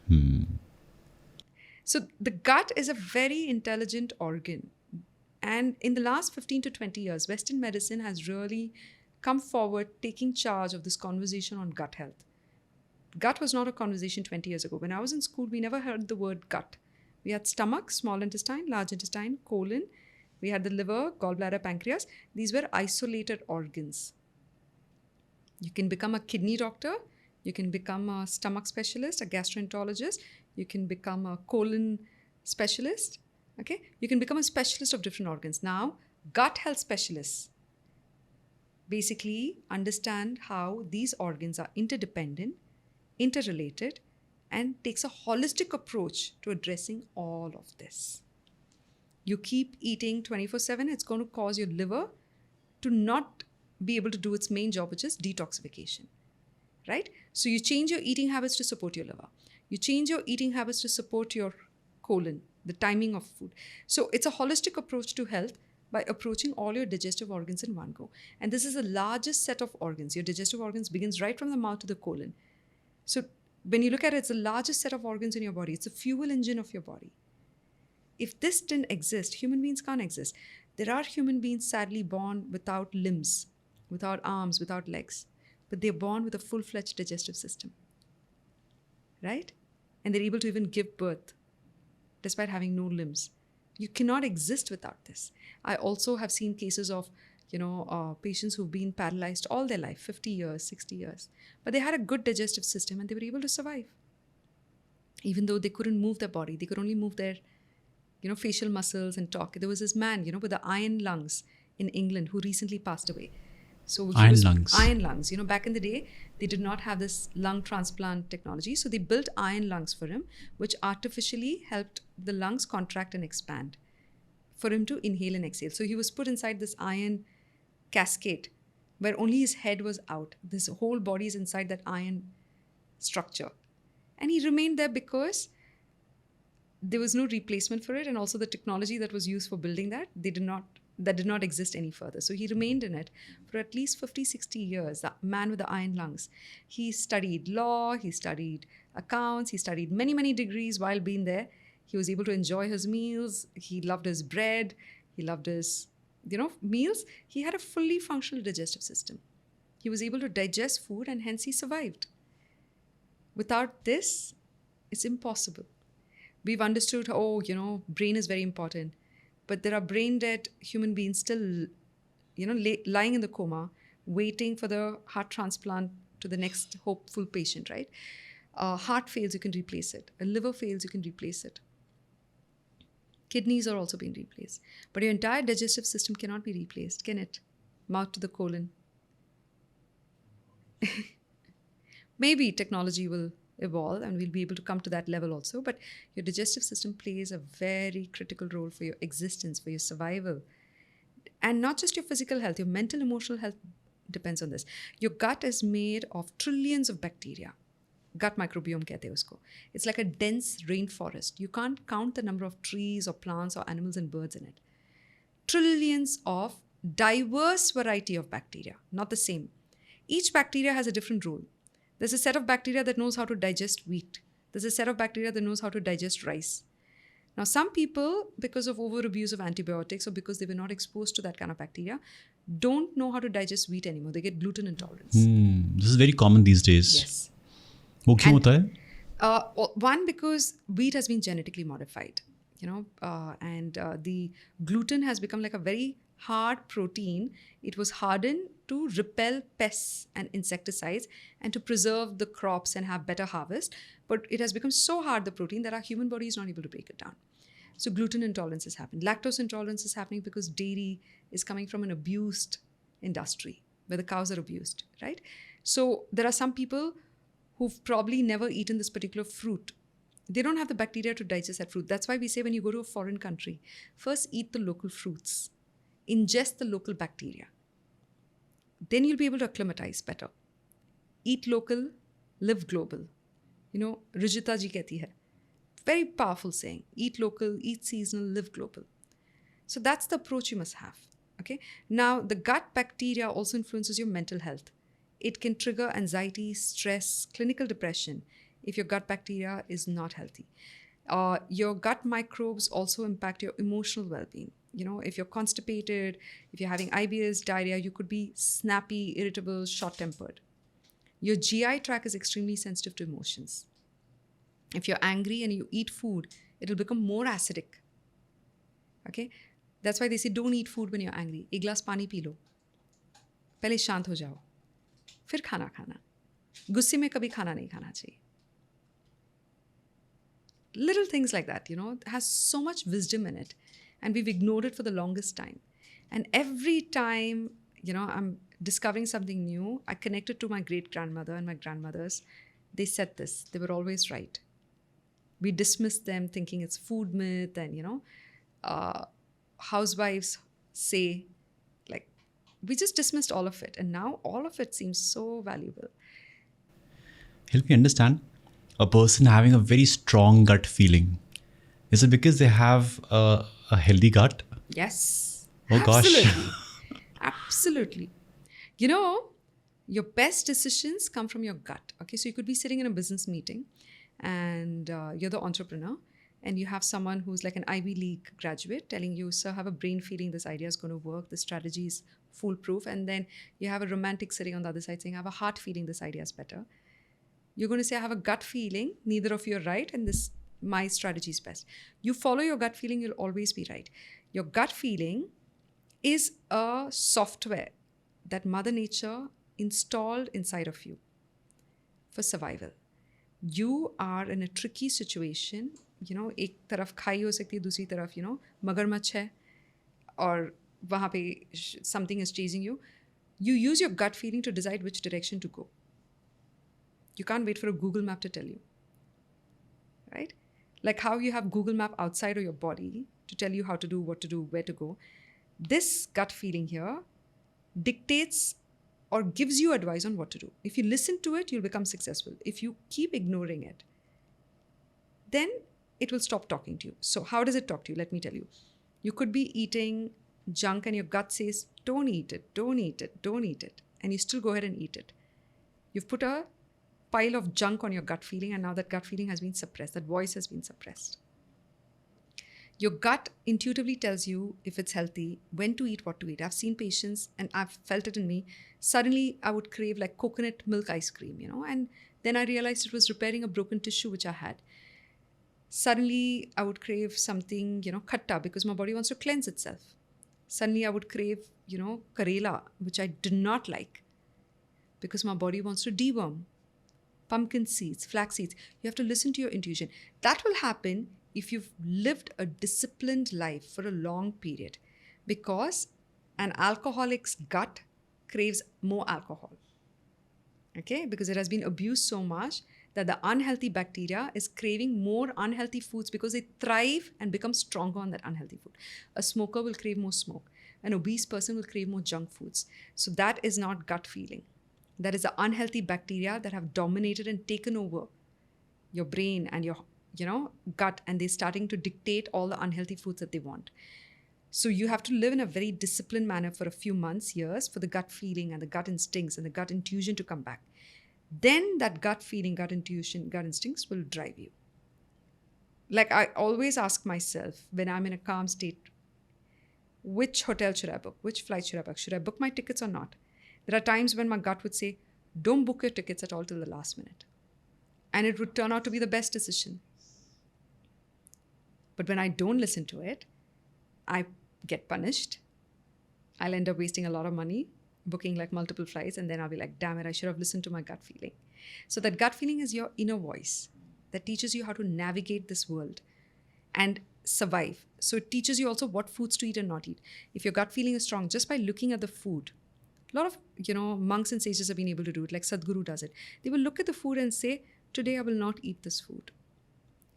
So the gut is a very intelligent organ. And in the last 15 to 20 years, Western medicine has really come forward taking charge of this conversation on gut health. Gut was not a conversation 20 years ago. When I was in school, we never heard the word gut. We had stomach, small intestine, large intestine, colon. We had the liver, gallbladder, pancreas. These were isolated organs. You can become a kidney doctor. You can become a stomach specialist, a gastroenterologist. You can become a colon specialist. Okay? You can become a specialist of different organs. Now, gut health specialists basically understand how these organs are interdependent, interrelated, and takes a holistic approach to addressing all of this. You keep eating 24/7, it's going to cause your liver to not be able to do its main job, which is detoxification, right? So you change your eating habits to support your liver. You change your eating habits to support your colon, the timing of food. So it's a holistic approach to health by approaching all your digestive organs in one go. And this is the largest set of organs. Your digestive organs begins right from the mouth to the colon. So when you look at it, it's the largest set of organs in your body. It's the fuel engine of your body. If this didn't exist, human beings can't exist. There are human beings sadly born without limbs, without arms, without legs, but they're born with a full-fledged digestive system, right? And they're able to even give birth despite having no limbs. You cannot exist without this. I also have seen cases of, patients who've been paralyzed all their life, 50 years, 60 years, but they had a good digestive system and they were able to survive. Even though they couldn't move their body, they could only move their facial muscles and talk. There was this man, with the iron lungs in England who recently passed away. So iron lungs. Iron lungs. Back in the day, they did not have this lung transplant technology. So they built iron lungs for him, which artificially helped the lungs contract and expand for him to inhale and exhale. So he was put inside this iron cascade where only his head was out. This whole body is inside that iron structure. And he remained there because there was no replacement for it, and also the technology that was used for building that did not exist any further. So he remained in it for at least 50, 60 years, that man with the iron lungs. He studied law, he studied accounts, he studied many, many degrees while being there. He was able to enjoy his meals. He loved his bread. He loved his, meals. He had a fully functional digestive system. He was able to digest food and hence he survived. Without this, it's impossible. We've understood, brain is very important. But there are brain dead human beings still, lying in the coma, waiting for the heart transplant to the next hopeful patient, right? Heart fails, you can replace it. A liver fails, you can replace it. Kidneys are also being replaced. But your entire digestive system cannot be replaced, can it? Mouth to the colon. Maybe technology will evolve and we'll be able to come to that level also, but your digestive system plays a very critical role for your existence, for your survival, and not just your physical health, your mental, emotional health depends on this. Your gut is made of trillions of bacteria. Gut microbiome kehte usko. It's like a dense rainforest. You can't count the number of trees or plants or animals and birds in it. Trillions of diverse variety of bacteria, not the same. Each bacteria has a different role. There's a set of bacteria that knows how to digest wheat. There's a set of bacteria that knows how to digest rice. Now, some people, because of overabuse of antibiotics or because they were not exposed to that kind of bacteria, don't know how to digest wheat anymore. They get gluten intolerance. This is very common these days. Yes. वो क्यों होता है? One, because wheat has been genetically modified, and the gluten has become like a very hard protein. It was hardened to repel pests and insecticides and to preserve the crops and have better harvest. But it has become so hard, the protein, that our human body is not able to break it down. So gluten intolerance has happened. Lactose intolerance is happening because dairy is coming from an abused industry where the cows are abused, right? So there are some people who've probably never eaten this particular fruit. They don't have the bacteria to digest that fruit. That's why we say when you go to a foreign country, first eat the local fruits. Ingest the local bacteria. Then you'll be able to acclimatize better. Eat local, live global. Rujita ji kehti hai. Very powerful saying. Eat local, eat seasonal, live global. So that's the approach you must have. Okay. Now, the gut bacteria also influences your mental health. It can trigger anxiety, stress, clinical depression if your gut bacteria is not healthy. Your gut microbes also impact your emotional well-being. If you're constipated, if you're having IBS, diarrhea, you could be snappy, irritable, short-tempered. Your GI tract is extremely sensitive to emotions. If you're angry and you eat food, it'll become more acidic. Okay? That's why they say don't eat food when you're angry. एक glass पानी P low. पहले शांत हो जाओ. फिर खाना खाना. गुस्से में कभी खाना नहीं खाना चाहिए. Little things like that, has so much wisdom in it. And we've ignored it for the longest time. And every time, I'm discovering something new, I connected to my great-grandmother and my grandmothers. They said this. They were always right. We dismissed them thinking it's food myth and, housewives say, like, we just dismissed all of it. And now all of it seems so valuable. Help me understand a person having a very strong gut feeling. Is it because they have a healthy gut? Yes. Oh Absolutely. gosh. Absolutely. Your best decisions come from your gut. Okay, so you could be sitting in a business meeting and you're the entrepreneur and you have someone who's like an Ivy League graduate telling you, sir, have a brain feeling this idea is going to work, this strategy is foolproof. And then you have a romantic sitting on the other side saying, I have a heart feeling this idea is better. You're going to say, I have a gut feeling, neither of you are right, and my strategy is best. You follow your gut feeling, you'll always be right. Your gut feeling is a software that Mother Nature installed inside of you for survival. You are in a tricky situation, एक तरफ खाई हो सकती है, दूसरी तरफ, मगरमच्छ है, और वहाँ पे something is chasing you. You use your gut feeling to decide which direction to go. You can't wait for a Google map to tell you, right? Like how you have Google map outside of your body to tell you how to do, what to do, where to go. This gut feeling here dictates or gives you advice on what to do. If you listen to it, you'll become successful. If you keep ignoring it, then it will stop talking to you. So how does it talk to you? Let me tell you. You could be eating junk and your gut says, don't eat it, don't eat it, don't eat it. And you still go ahead and eat it. You've put a pile of junk on your gut feeling, and now that gut feeling has been suppressed. That voice has been suppressed. Your gut intuitively tells you if it's healthy, when to eat, what to eat. I've seen patients, and I've felt it in me. Suddenly, I would crave like coconut milk ice cream, and then I realized it was repairing a broken tissue which I had. Suddenly, I would crave something, khatta, because my body wants to cleanse itself. Suddenly, I would crave, karela, which I did not like, because my body wants to deworm. Pumpkin seeds, flax seeds. You have to listen to your intuition. That will happen if you've lived a disciplined life for a long period, because an alcoholic's gut craves more alcohol. Okay? Because it has been abused so much that the unhealthy bacteria is craving more unhealthy foods because they thrive and become stronger on that unhealthy food. A smoker will crave more smoke. An obese person will crave more junk foods. So that is not gut feeling. That is the unhealthy bacteria that have dominated and taken over your brain and your, gut, and they're starting to dictate all the unhealthy foods that they want. So you have to live in a very disciplined manner for a few months, years, for the gut feeling and the gut instincts and the gut intuition to come back. Then that gut feeling, gut intuition, gut instincts will drive you. Like I always ask myself when I'm in a calm state, which hotel should I book? Which flight should I book? Should I book my tickets or not? There are times when my gut would say, don't book your tickets at all till the last minute. And it would turn out to be the best decision. But when I don't listen to it, I get punished. I'll end up wasting a lot of money, booking like multiple flights, and then I'll be like, damn it, I should have listened to my gut feeling. So that gut feeling is your inner voice that teaches you how to navigate this world and survive. So it teaches you also what foods to eat and not eat. If your gut feeling is strong, just by looking at the food, a lot of, monks and sages have been able to do it, like Sadhguru does it. They will look at the food and say, today I will not eat this food.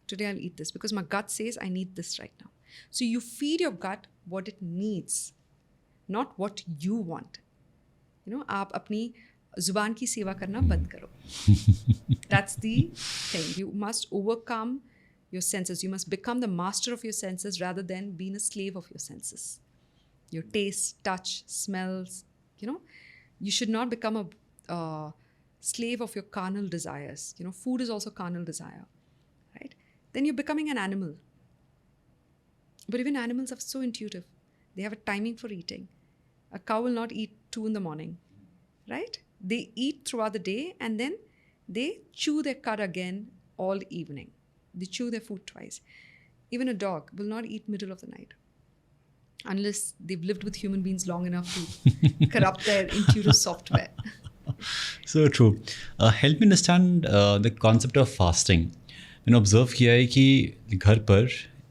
Today I'll eat this because my gut says I need this right now. So you feed your gut what it needs, not what you want. आप अपनी जुबान की सेवा करना बंद करो. That's the thing. You must overcome your senses. You must become the master of your senses rather than being a slave of your senses. Your taste, touch, smells, you should not become a slave of your carnal desires. Food is also carnal desire, right? Then you're becoming an animal. But even animals are so intuitive. They have a timing for eating. A cow will not eat 2 a.m, right? They eat throughout the day and then they chew their cud again all evening. They chew their food twice. Even a dog will not eat middle of the night unless they've lived with human beings long enough to corrupt their intuitive software. So true. Help me understand the concept of fasting. मैंने observe किया है कि घर पर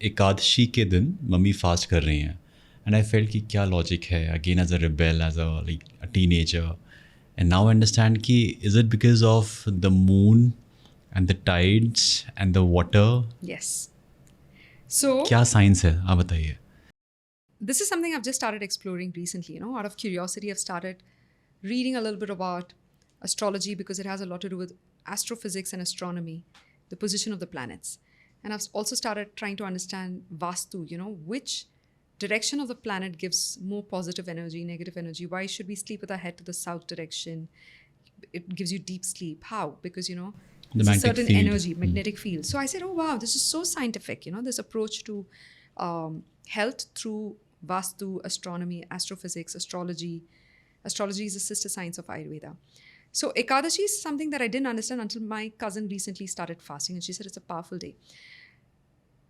एकादशी के दिन mummy fast कर रही हैं एंड आई फेल्ट कि क्या लॉजिक है again as a rebel as a teenager and now I understand कि is it because of the moon and the tides and the water Yes. So क्या science है आप बताइए. this is something I've just started exploring recently. Out of curiosity, I've started reading a little bit about astrology because it has a lot to do with astrophysics and astronomy, the position of the planets. And I've also started trying to understand Vastu, which direction of the planet gives more positive energy, negative energy. Why should we sleep with our head to the south direction? It gives you deep sleep. How? Because, there's a magnetic certain field. energy, magnetic field. So I said, oh, wow, this is so scientific, this approach to health through Vastu, astronomy, astrophysics, astrology. Astrology is a sister science of Ayurveda. So Ekadashi is something that I didn't understand until my cousin recently started fasting, and she said it's a powerful day.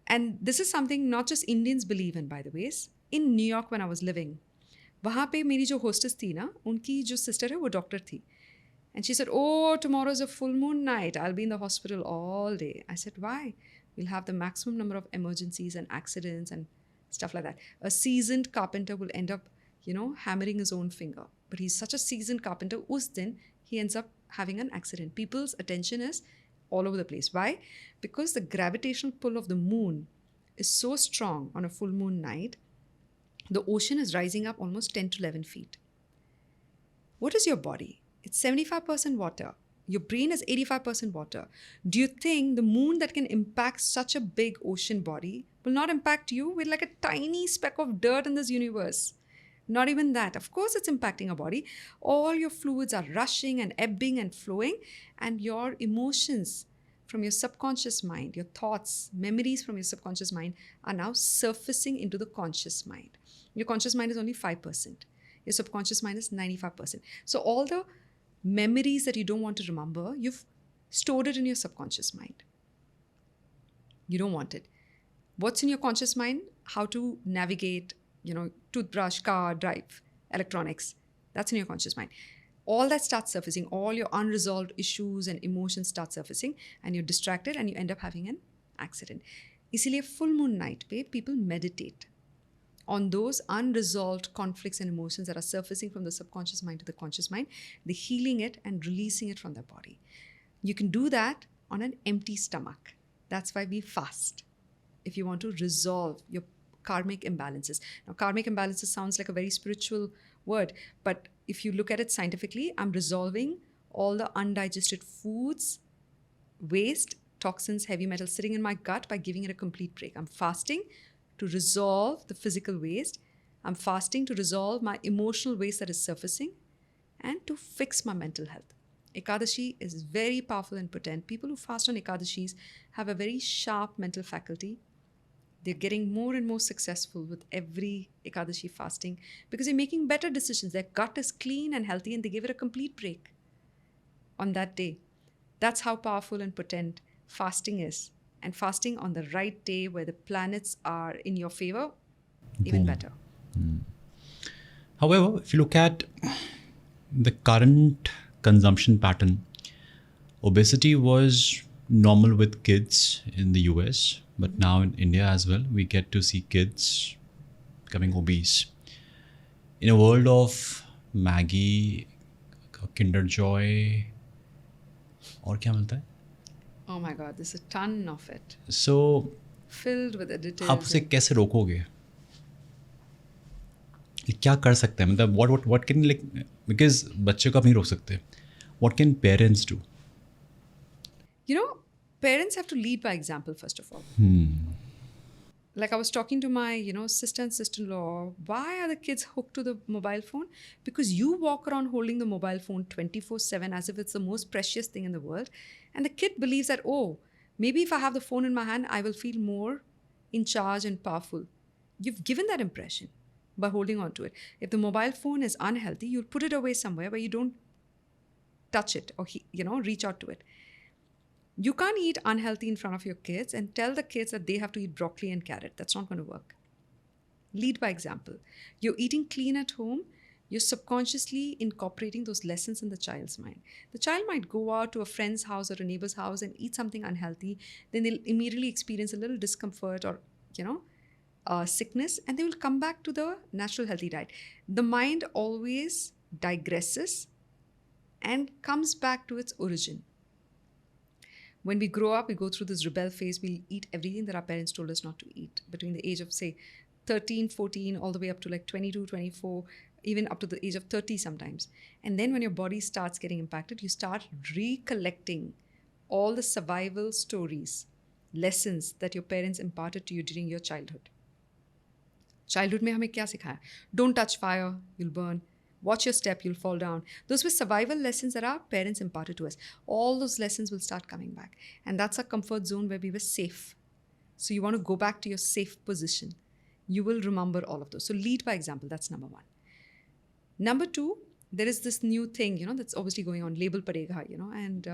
And this is something not just Indians believe in, by the way. In New York when I was living, वहाँ पे मेरी जो hostess थी ना, उनकी जो sister है वो doctor थी. And she said, oh, tomorrow is a full moon night. I'll be in the hospital all day. I said, why? We'll have the maximum number of emergencies and accidents and stuff like that. A seasoned carpenter will end up, hammering his own finger. But he's such a seasoned carpenter, us din, he ends up having an accident. People's attention is all over the place. Why? Because the gravitational pull of the moon is so strong on a full moon night, the ocean is rising up almost 10 to 11 feet. What is your body? It's 75% water. Your brain is 85% water. Do you think the moon that can impact such a big ocean body will not impact you? We're like a tiny speck of dirt in this universe. Not even that. Of course, it's impacting our body. All your fluids are rushing and ebbing and flowing, and your emotions from your subconscious mind, your thoughts, memories from your subconscious mind are now surfacing into the conscious mind. Your conscious mind is only 5%. Your subconscious mind is 95%. So all the memories that you don't want to remember, you've stored it in your subconscious mind. You don't want it. What's in your conscious mind? How to navigate, toothbrush, car, drive, electronics. That's in your conscious mind. All that starts surfacing. All your unresolved issues and emotions start surfacing, and you're distracted and you end up having an accident. Isliye full moon night pe people meditate on those unresolved conflicts and emotions that are surfacing from the subconscious mind to the conscious mind. They're healing it and releasing it from their body. You can do that on an empty stomach. That's why we fast. If you want to resolve your karmic imbalances. Now, karmic imbalances sounds like a very spiritual word, but if you look at it scientifically, I'm resolving all the undigested foods, waste, toxins, heavy metals sitting in my gut by giving it a complete break. I'm fasting to resolve the physical waste. I'm fasting to resolve my emotional waste that is surfacing and to fix my mental health. Ekadashi is very powerful and potent. People who fast on Ekadashis have a very sharp mental faculty. They're getting more and more successful with every Ekadashi fasting because they're making better decisions. Their gut is clean and healthy and they give it a complete break on that day. That's how powerful and potent fasting is. And fasting on the right day where the planets are in your favor, even better. However, if you look at the current consumption pattern, obesity was normal with kids in the US, but now in India as well, we get to see kids becoming obese. In a world of Maggie, Kinder Joy, और क्या मिलता है? Oh my God, there's a ton of it. So, filled with additives. आप उसे कैसे रोकोगे? क्या कर सकते हैं? मतलब what can like because बच्चे को आप नहीं रोक सकते. What can parents do? Parents have to lead by example first of all. Like I was talking to my, sister and sister-in-law. Why are the kids hooked to the mobile phone? Because you walk around holding the mobile phone 24/7 as if it's the most precious thing in the world. And the kid believes that, oh, maybe if I have the phone in my hand, I will feel more in charge and powerful. You've given that impression by holding on to it. If the mobile phone is unhealthy, you'll put it away somewhere where you don't touch it or, reach out to it. You can't eat unhealthy in front of your kids and tell the kids that they have to eat broccoli and carrot. That's not going to work. Lead by example. You're eating clean at home. You're subconsciously incorporating those lessons in the child's mind. The child might go out to a friend's house or a neighbor's house and eat something unhealthy. Then they'll immediately experience a little discomfort or, sickness, and they will come back to the natural healthy diet. The mind always digresses and comes back to its origin. When we grow up, we go through this rebel phase. We'll eat everything that our parents told us not to eat between the age of, say, 13, 14, all the way up to like 22, 24, even up to the age of 30 sometimes. And then when your body starts getting impacted, you start recollecting all the survival stories, lessons that your parents imparted to you during your childhood. Childhood में हमें क्या सिखाया? Don't touch fire, you'll burn. Watch your step, you'll fall down. Those were survival lessons that our parents imparted to us. All those lessons will start coming back. And that's a comfort zone where we were safe. So you want to go back to your safe position. You will remember all of those. So lead by example. That's number one. Number two, there is this new thing, that's obviously going on, label padega, and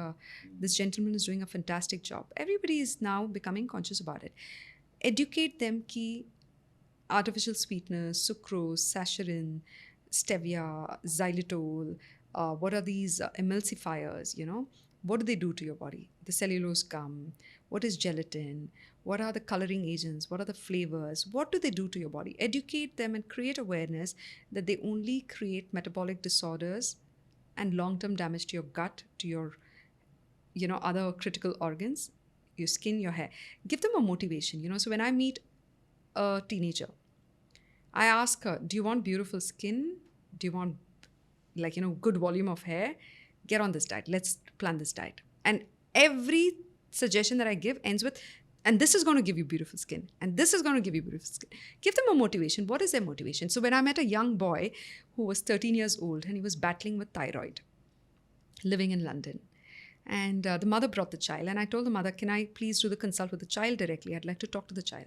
this gentleman is doing a fantastic job. Everybody is now becoming conscious about it. Educate them ki artificial sweeteners, sucrose, saccharin, stevia, xylitol, what are these emulsifiers, what do they do to your body? The cellulose gum, what is gelatin, what are the coloring agents, what are the flavors, what do they do to your body? Educate them and create awareness that they only create metabolic disorders and long-term damage to your gut, to your, other critical organs, your skin, your hair. Give them a motivation, so when I meet a teenager, I ask her, do you want beautiful skin? Do you want good volume of hair? Get on this diet. Let's plan this diet. And every suggestion that I give ends with, and this is going to give you beautiful skin. And this is going to give you beautiful skin. Give them a motivation. What is their motivation? So when I met a young boy who was 13 years old and he was battling with thyroid, living in London. And the mother brought the child. And I told the mother, can I please do the consult with the child directly? I'd like to talk to the child.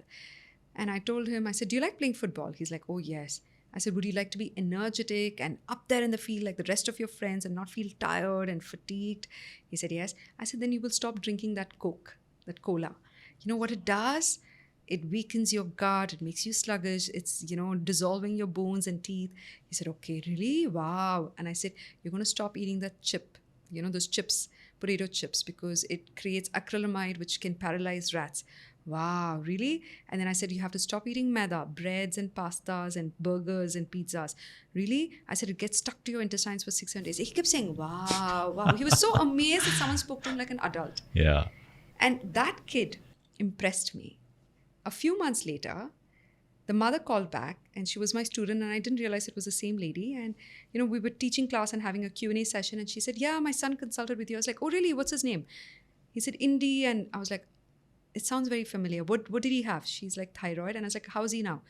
And I told him, I said, do you like playing football? He's like, oh, yes. I said, would you like to be energetic and up there in the field like the rest of your friends and not feel tired and fatigued? He said, yes. I said, then you will stop drinking that Coke, that cola. You know what it does? It weakens your gut. It makes you sluggish. It's, dissolving your bones and teeth. He said, okay, really? Wow. And I said, you're going to stop eating that chip, those chips, potato chips, because it creates acrylamide, which can paralyze rats. Wow, really? And then I said, you have to stop eating maida, breads and pastas and burgers and pizzas. Really? I said, it gets stuck to your intestines for 6-7 days. He kept saying, wow, wow. He was so amazed that someone spoke to him like an adult. Yeah. And that kid impressed me. A few months later, the mother called back and she was my student and I didn't realize it was the same lady. And, we were teaching class and having a Q&A session and she said, yeah, my son consulted with you. I was like, oh, really? What's his name? He said, Indy. And I was like, it sounds very familiar. What did he have? She's like, thyroid. And I was like, how is he now?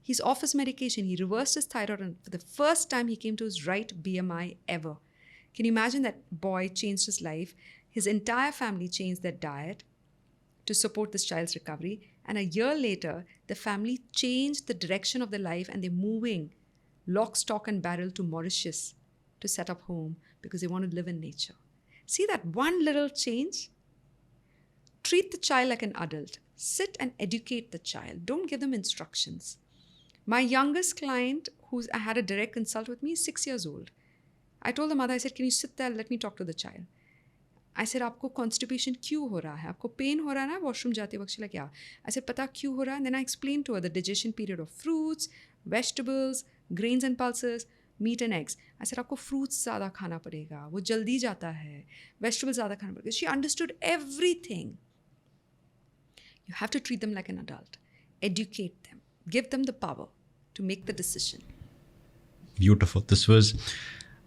He's off his medication. He reversed his thyroid. And for the first time, he came to his right BMI ever. Can you imagine that boy changed his life? His entire family changed their diet to support this child's recovery. And a year later, the family changed the direction of their life and they're moving lock, stock and barrel to Mauritius to set up home because they want to live in nature. See that one little change? Treat the child like an adult. Sit and educate the child. Don't give them instructions. My youngest client, who had a direct consult with me, is 6 years old. I told the mother, I said, can you sit there? Let me talk to the child. I said, आपको constipation क्यों हो रहा है? आपको pain हो रहा है ना washroom जाते वक्त? She's like, yeah. I said, पता क्यों हो रहा है? And then I explained to her the digestion period of fruits, vegetables, grains and pulses, meat and eggs. I said, आपको fruits ज़्यादा खाना पड़ेगा. वो जल्दी जाता है. Vegetables ज़्यादा खाना पड़ेगा. She understood everything. You have to treat them like an adult. Educate them. Give them the power to make the decision. Beautiful. This was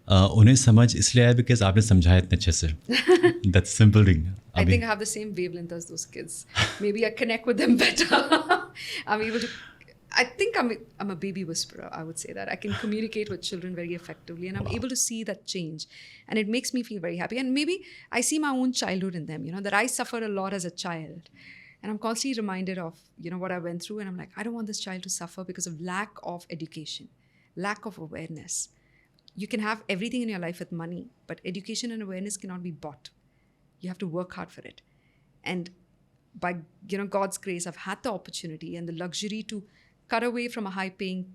उन्हें समझ इसलिए आया because आपने समझाया इतने अच्छे से. That's simple thing. I think I have the same wavelength as those kids. Maybe I connect with them better. I'm able to. I think I'm a baby whisperer. I would say that I can communicate with children very effectively, and I'm able to see that change, and it makes me feel very happy. And maybe I see my own childhood in them. That I suffered a lot as a child. And I'm constantly reminded of, what I went through. And I'm like, I don't want this child to suffer because of lack of education, lack of awareness. You can have everything in your life with money, but education and awareness cannot be bought. You have to work hard for it. And by God's grace, I've had the opportunity and the luxury to cut away from a high-paying,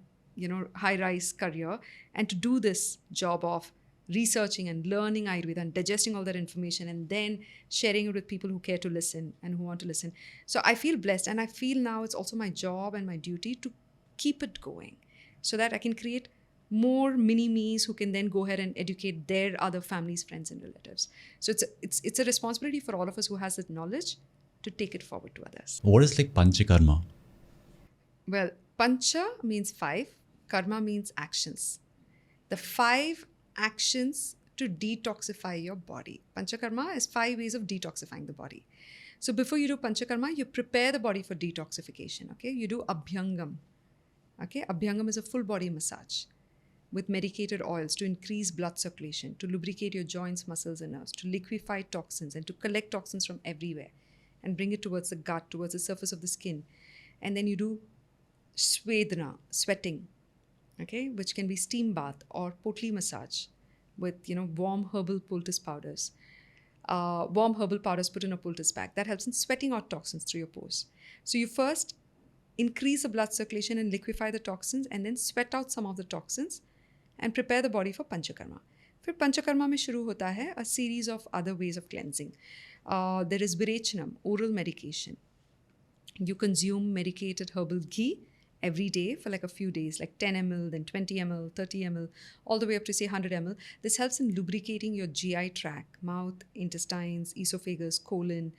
high-rise career and to do this job of researching and learning Ayurveda and digesting all that information and then sharing it with people who care to listen and who want to listen. So I feel blessed, and I feel now it's also my job and my duty to keep it going so that I can create more mini-me's who can then go ahead and educate their other families, friends, and relatives. So it's a responsibility for all of us who has that knowledge to take it forward to others. What is like PanchKarma? Well, Pancha means 5, Karma means actions. The 5 actions to detoxify your body. PanchKarma is 5 ways of detoxifying the body. So before you do PanchKarma, you prepare the body for detoxification. Okay, you do Abhyangam. Okay, Abhyangam is a full body massage with medicated oils to increase blood circulation, to lubricate your joints, muscles, and nerves, to liquefy toxins and to collect toxins from everywhere and bring it towards the gut, towards the surface of the skin. And then you do Svedana, sweating, okay, which can be steam bath or potli massage with, warm herbal poultice powders. Warm herbal powders put in a poultice bag. That helps in sweating out toxins through your pores. So you first increase the blood circulation and liquefy the toxins and then sweat out some of the toxins and prepare the body for PanchKarma. फिर PanchKarma में शुरू होता है a series of other ways of cleansing. There is Virachanam, oral medication. You consume medicated herbal ghee every day for like a few days, like 10 ml, then 20 ml, 30 ml, all the way up to say 100 ml. This helps in lubricating your GI tract, mouth, intestines, esophagus, colon.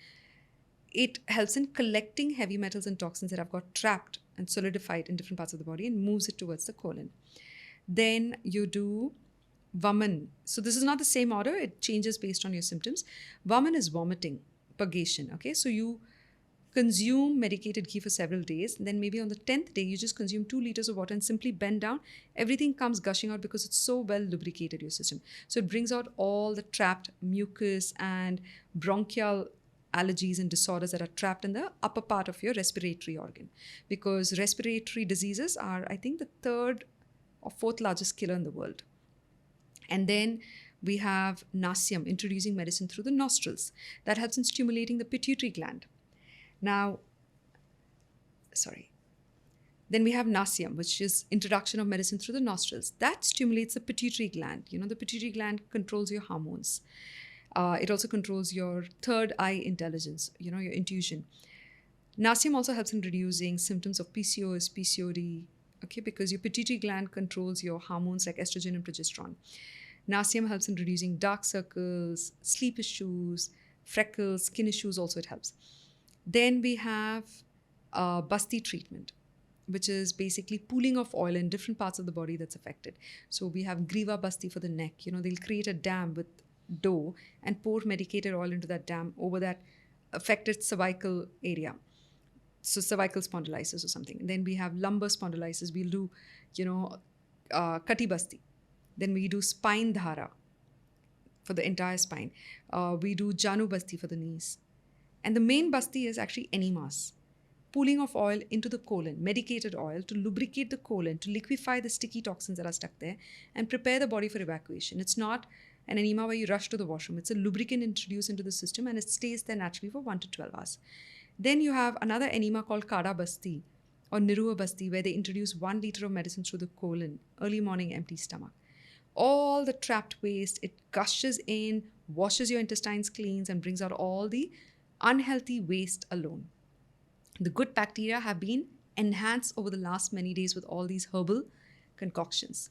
It helps in collecting heavy metals and toxins that have got trapped and solidified in different parts of the body and moves it towards the colon. Then you do Vaman. So this is not the same order. It changes based on your symptoms. Vaman is vomiting, purgation. Okay, so you consume medicated ghee for several days. And then maybe on the 10th day, you just consume 2 liters of water and simply bend down. Everything comes gushing out because it's so well lubricated, your system. So it brings out all the trapped mucus and bronchial allergies and disorders that are trapped in the upper part of your respiratory organ. Because respiratory diseases are, I think, the 3rd or 4th largest killer in the world. And then we have Nasyam, introducing medicine through the nostrils. That helps in stimulating the pituitary gland. Then we have Nasyam, which is introduction of medicine through the nostrils. That stimulates the pituitary gland. The pituitary gland controls your hormones. It also controls your third eye intelligence, your intuition. Nasyam also helps in reducing symptoms of PCOS, PCOD, okay, because your pituitary gland controls your hormones like estrogen and progesterone. Nasyam helps in reducing dark circles, sleep issues, freckles, skin issues also it helps. Then we have Basti treatment, which is basically pooling of oil in different parts of the body that's affected. So we have Griva Basti for the neck. They'll create a dam with dough and pour medicated oil into that dam over that affected cervical area. So cervical spondylitis or something. And then we have lumbar spondylitis. We'll do, Kati Basti. Then we do spine dhara for the entire spine. We do Janu Basti for the knees. And the main Basti is actually enemas. Pooling of oil into the colon, medicated oil to lubricate the colon, to liquefy the sticky toxins that are stuck there and prepare the body for evacuation. It's not an enema where you rush to the washroom. It's a lubricant introduced into the system and it stays there naturally for 1 to 12 hours. Then you have another enema called Kada Basti or Niruva Basti, where they introduce 1 liter of medicine through the colon, early morning, empty stomach. All the trapped waste, it gushes in, washes your intestines clean and brings out all the unhealthy waste alone. The good bacteria have been enhanced over the last many days with all these herbal concoctions.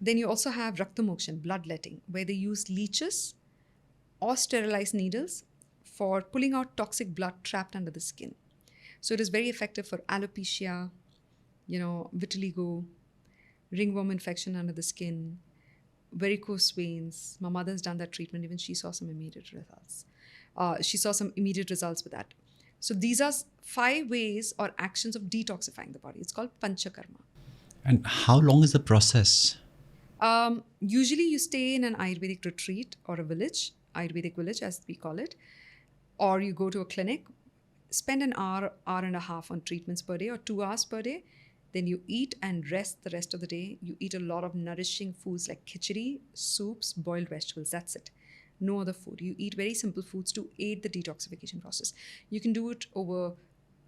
Then you also have Raktamokshan, bloodletting, where they use leeches or sterilized needles for pulling out toxic blood trapped under the skin. So it is very effective for alopecia, vitiligo, ringworm infection under the skin, varicose veins. My mother's done that treatment. Even she saw some immediate results. With that. So these are 5 ways or actions of detoxifying the body. It's called PanchKarma. And how long is the process? Usually you stay in an Ayurvedic retreat or a village, Ayurvedic village as we call it, or you go to a clinic, spend an hour and a half on treatments per day or 2 hours per day. Then you eat and rest the rest of the day. You eat a lot of nourishing foods like khichdi, soups, boiled vegetables. That's it. no other food. You eat very simple foods to aid the detoxification process. You can do it over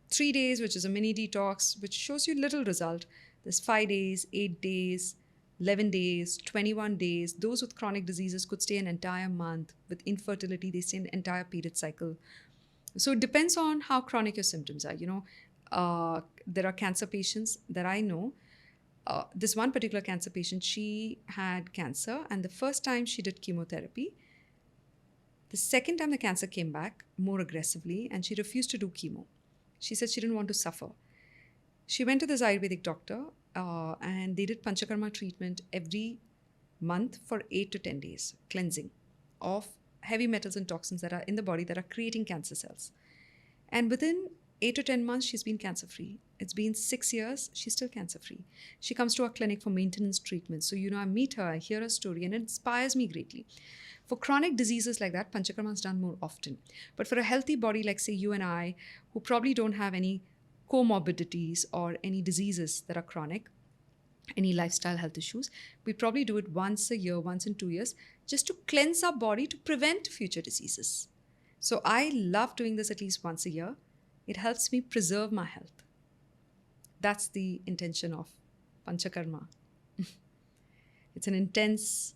3 days, which is a mini detox, which shows you little result. There's 5 days, 8 days, 11 days, 21 days. Those with chronic diseases could stay an entire month. With infertility, they stay an entire period cycle. So it depends on how chronic your symptoms are. There are cancer patients that I know. This one particular cancer patient, she had cancer, and the first time she did chemotherapy, the second time the cancer came back more aggressively, and she refused to do chemo. She said she didn't want to suffer. She went to this Ayurvedic doctor, and they did PanchKarma treatment every month for 8 to 10 days, cleansing of heavy metals and toxins that are in the body that are creating cancer cells. And within 8 to 10 months, she's been cancer-free. It's been 6 years, she's still cancer-free. She comes to our clinic for maintenance treatment. So, I meet her, I hear her story, and it inspires me greatly. For chronic diseases like that, PanchKarma is done more often. But for a healthy body like, say, you and I, who probably don't have any comorbidities or any diseases that are chronic, any lifestyle health issues, we probably do it once a year, once in 2 years, just to cleanse our body to prevent future diseases. So I love doing this at least once a year. It helps me preserve my health. That's the intention of PanchKarma. It's an intense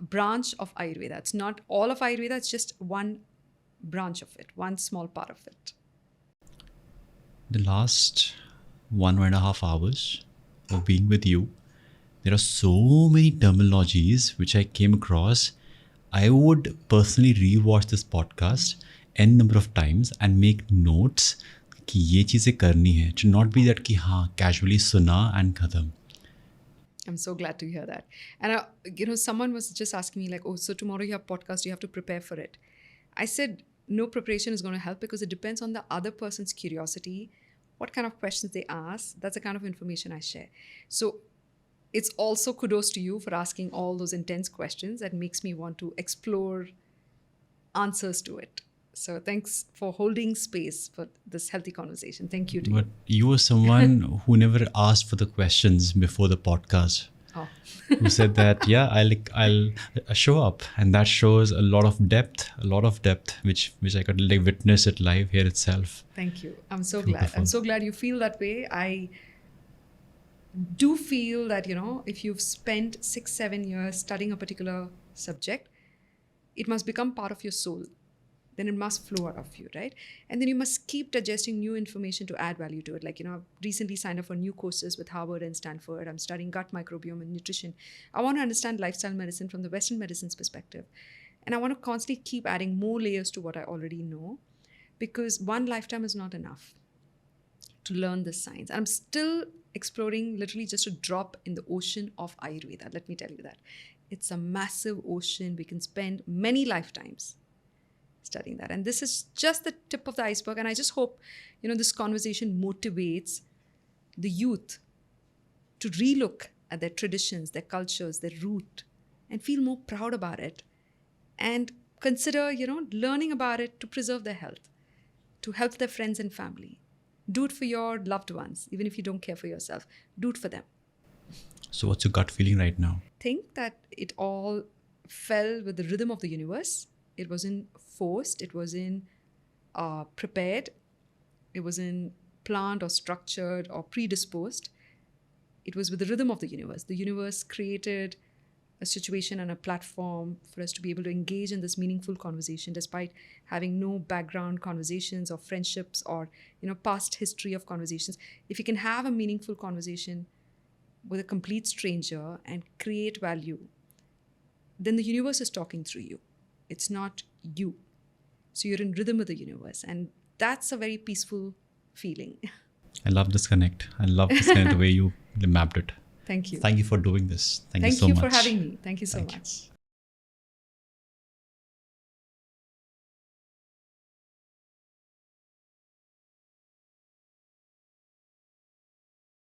branch of Ayurveda. It's not all of Ayurveda, it's just one branch of it, one small part of it. The last 1.5 hours of being with you, there are so many terminologies which I came across. I would personally rewatch this podcast n number of times and make notes कि ये चीज़ें करनी है. To not be that कि हाँ casually सुना and खत्म. I'm so glad to hear that. And someone was just asking me like, oh, so tomorrow you have podcast, you have to prepare for it. I said, no preparation is going to help because it depends on the other person's curiosity, what kind of questions they ask. That's the kind of information I share. So it's also kudos to you for asking all those intense questions that makes me want to explore answers to it. So thanks for holding space for this healthy conversation. Thank you to But you were someone who never asked for the questions before the podcast. Oh. Who said that, yeah, I'll show up. And that shows a lot of depth, which I could witness it live here itself. Thank you. I'm so glad. I'm so glad you feel that way. I do feel that, if you've spent 6-7 years studying a particular subject, it must become part of your soul. Then it must flow out of you, right? And then you must keep digesting new information to add value to it. Like, I've recently signed up for new courses with Harvard and Stanford. I'm studying gut microbiome and nutrition. I want to understand lifestyle medicine from the Western medicine's perspective. And I want to constantly keep adding more layers to what I already know, because one lifetime is not enough to learn this science. I'm still exploring literally just a drop in the ocean of Ayurveda. Let me tell you that. It's a massive ocean. We can spend many lifetimes studying that. And this is just the tip of the iceberg. And I just hope, this conversation motivates the youth to relook at their traditions, their cultures, their root, and feel more proud about it. And consider, learning about it to preserve their health, to help their friends and family. Do it for your loved ones, even if you don't care for yourself. Do it for them. So what's your gut feeling right now? Think that it all fell with the rhythm of the universe. It wasn't forced. It wasn't prepared. It wasn't planned or structured or predisposed. It was with the rhythm of the universe. The universe created a situation and a platform for us to be able to engage in this meaningful conversation despite having no background conversations or friendships or, past history of conversations. If you can have a meaningful conversation with a complete stranger and create value, then the universe is talking through you. It's not you. So you're in rhythm with the universe. And that's a very peaceful feeling. I love this connect. I love this the way you mapped it. Thank you. Thank you for doing this. Thank you so much. Thank you for having me. Thank you so much.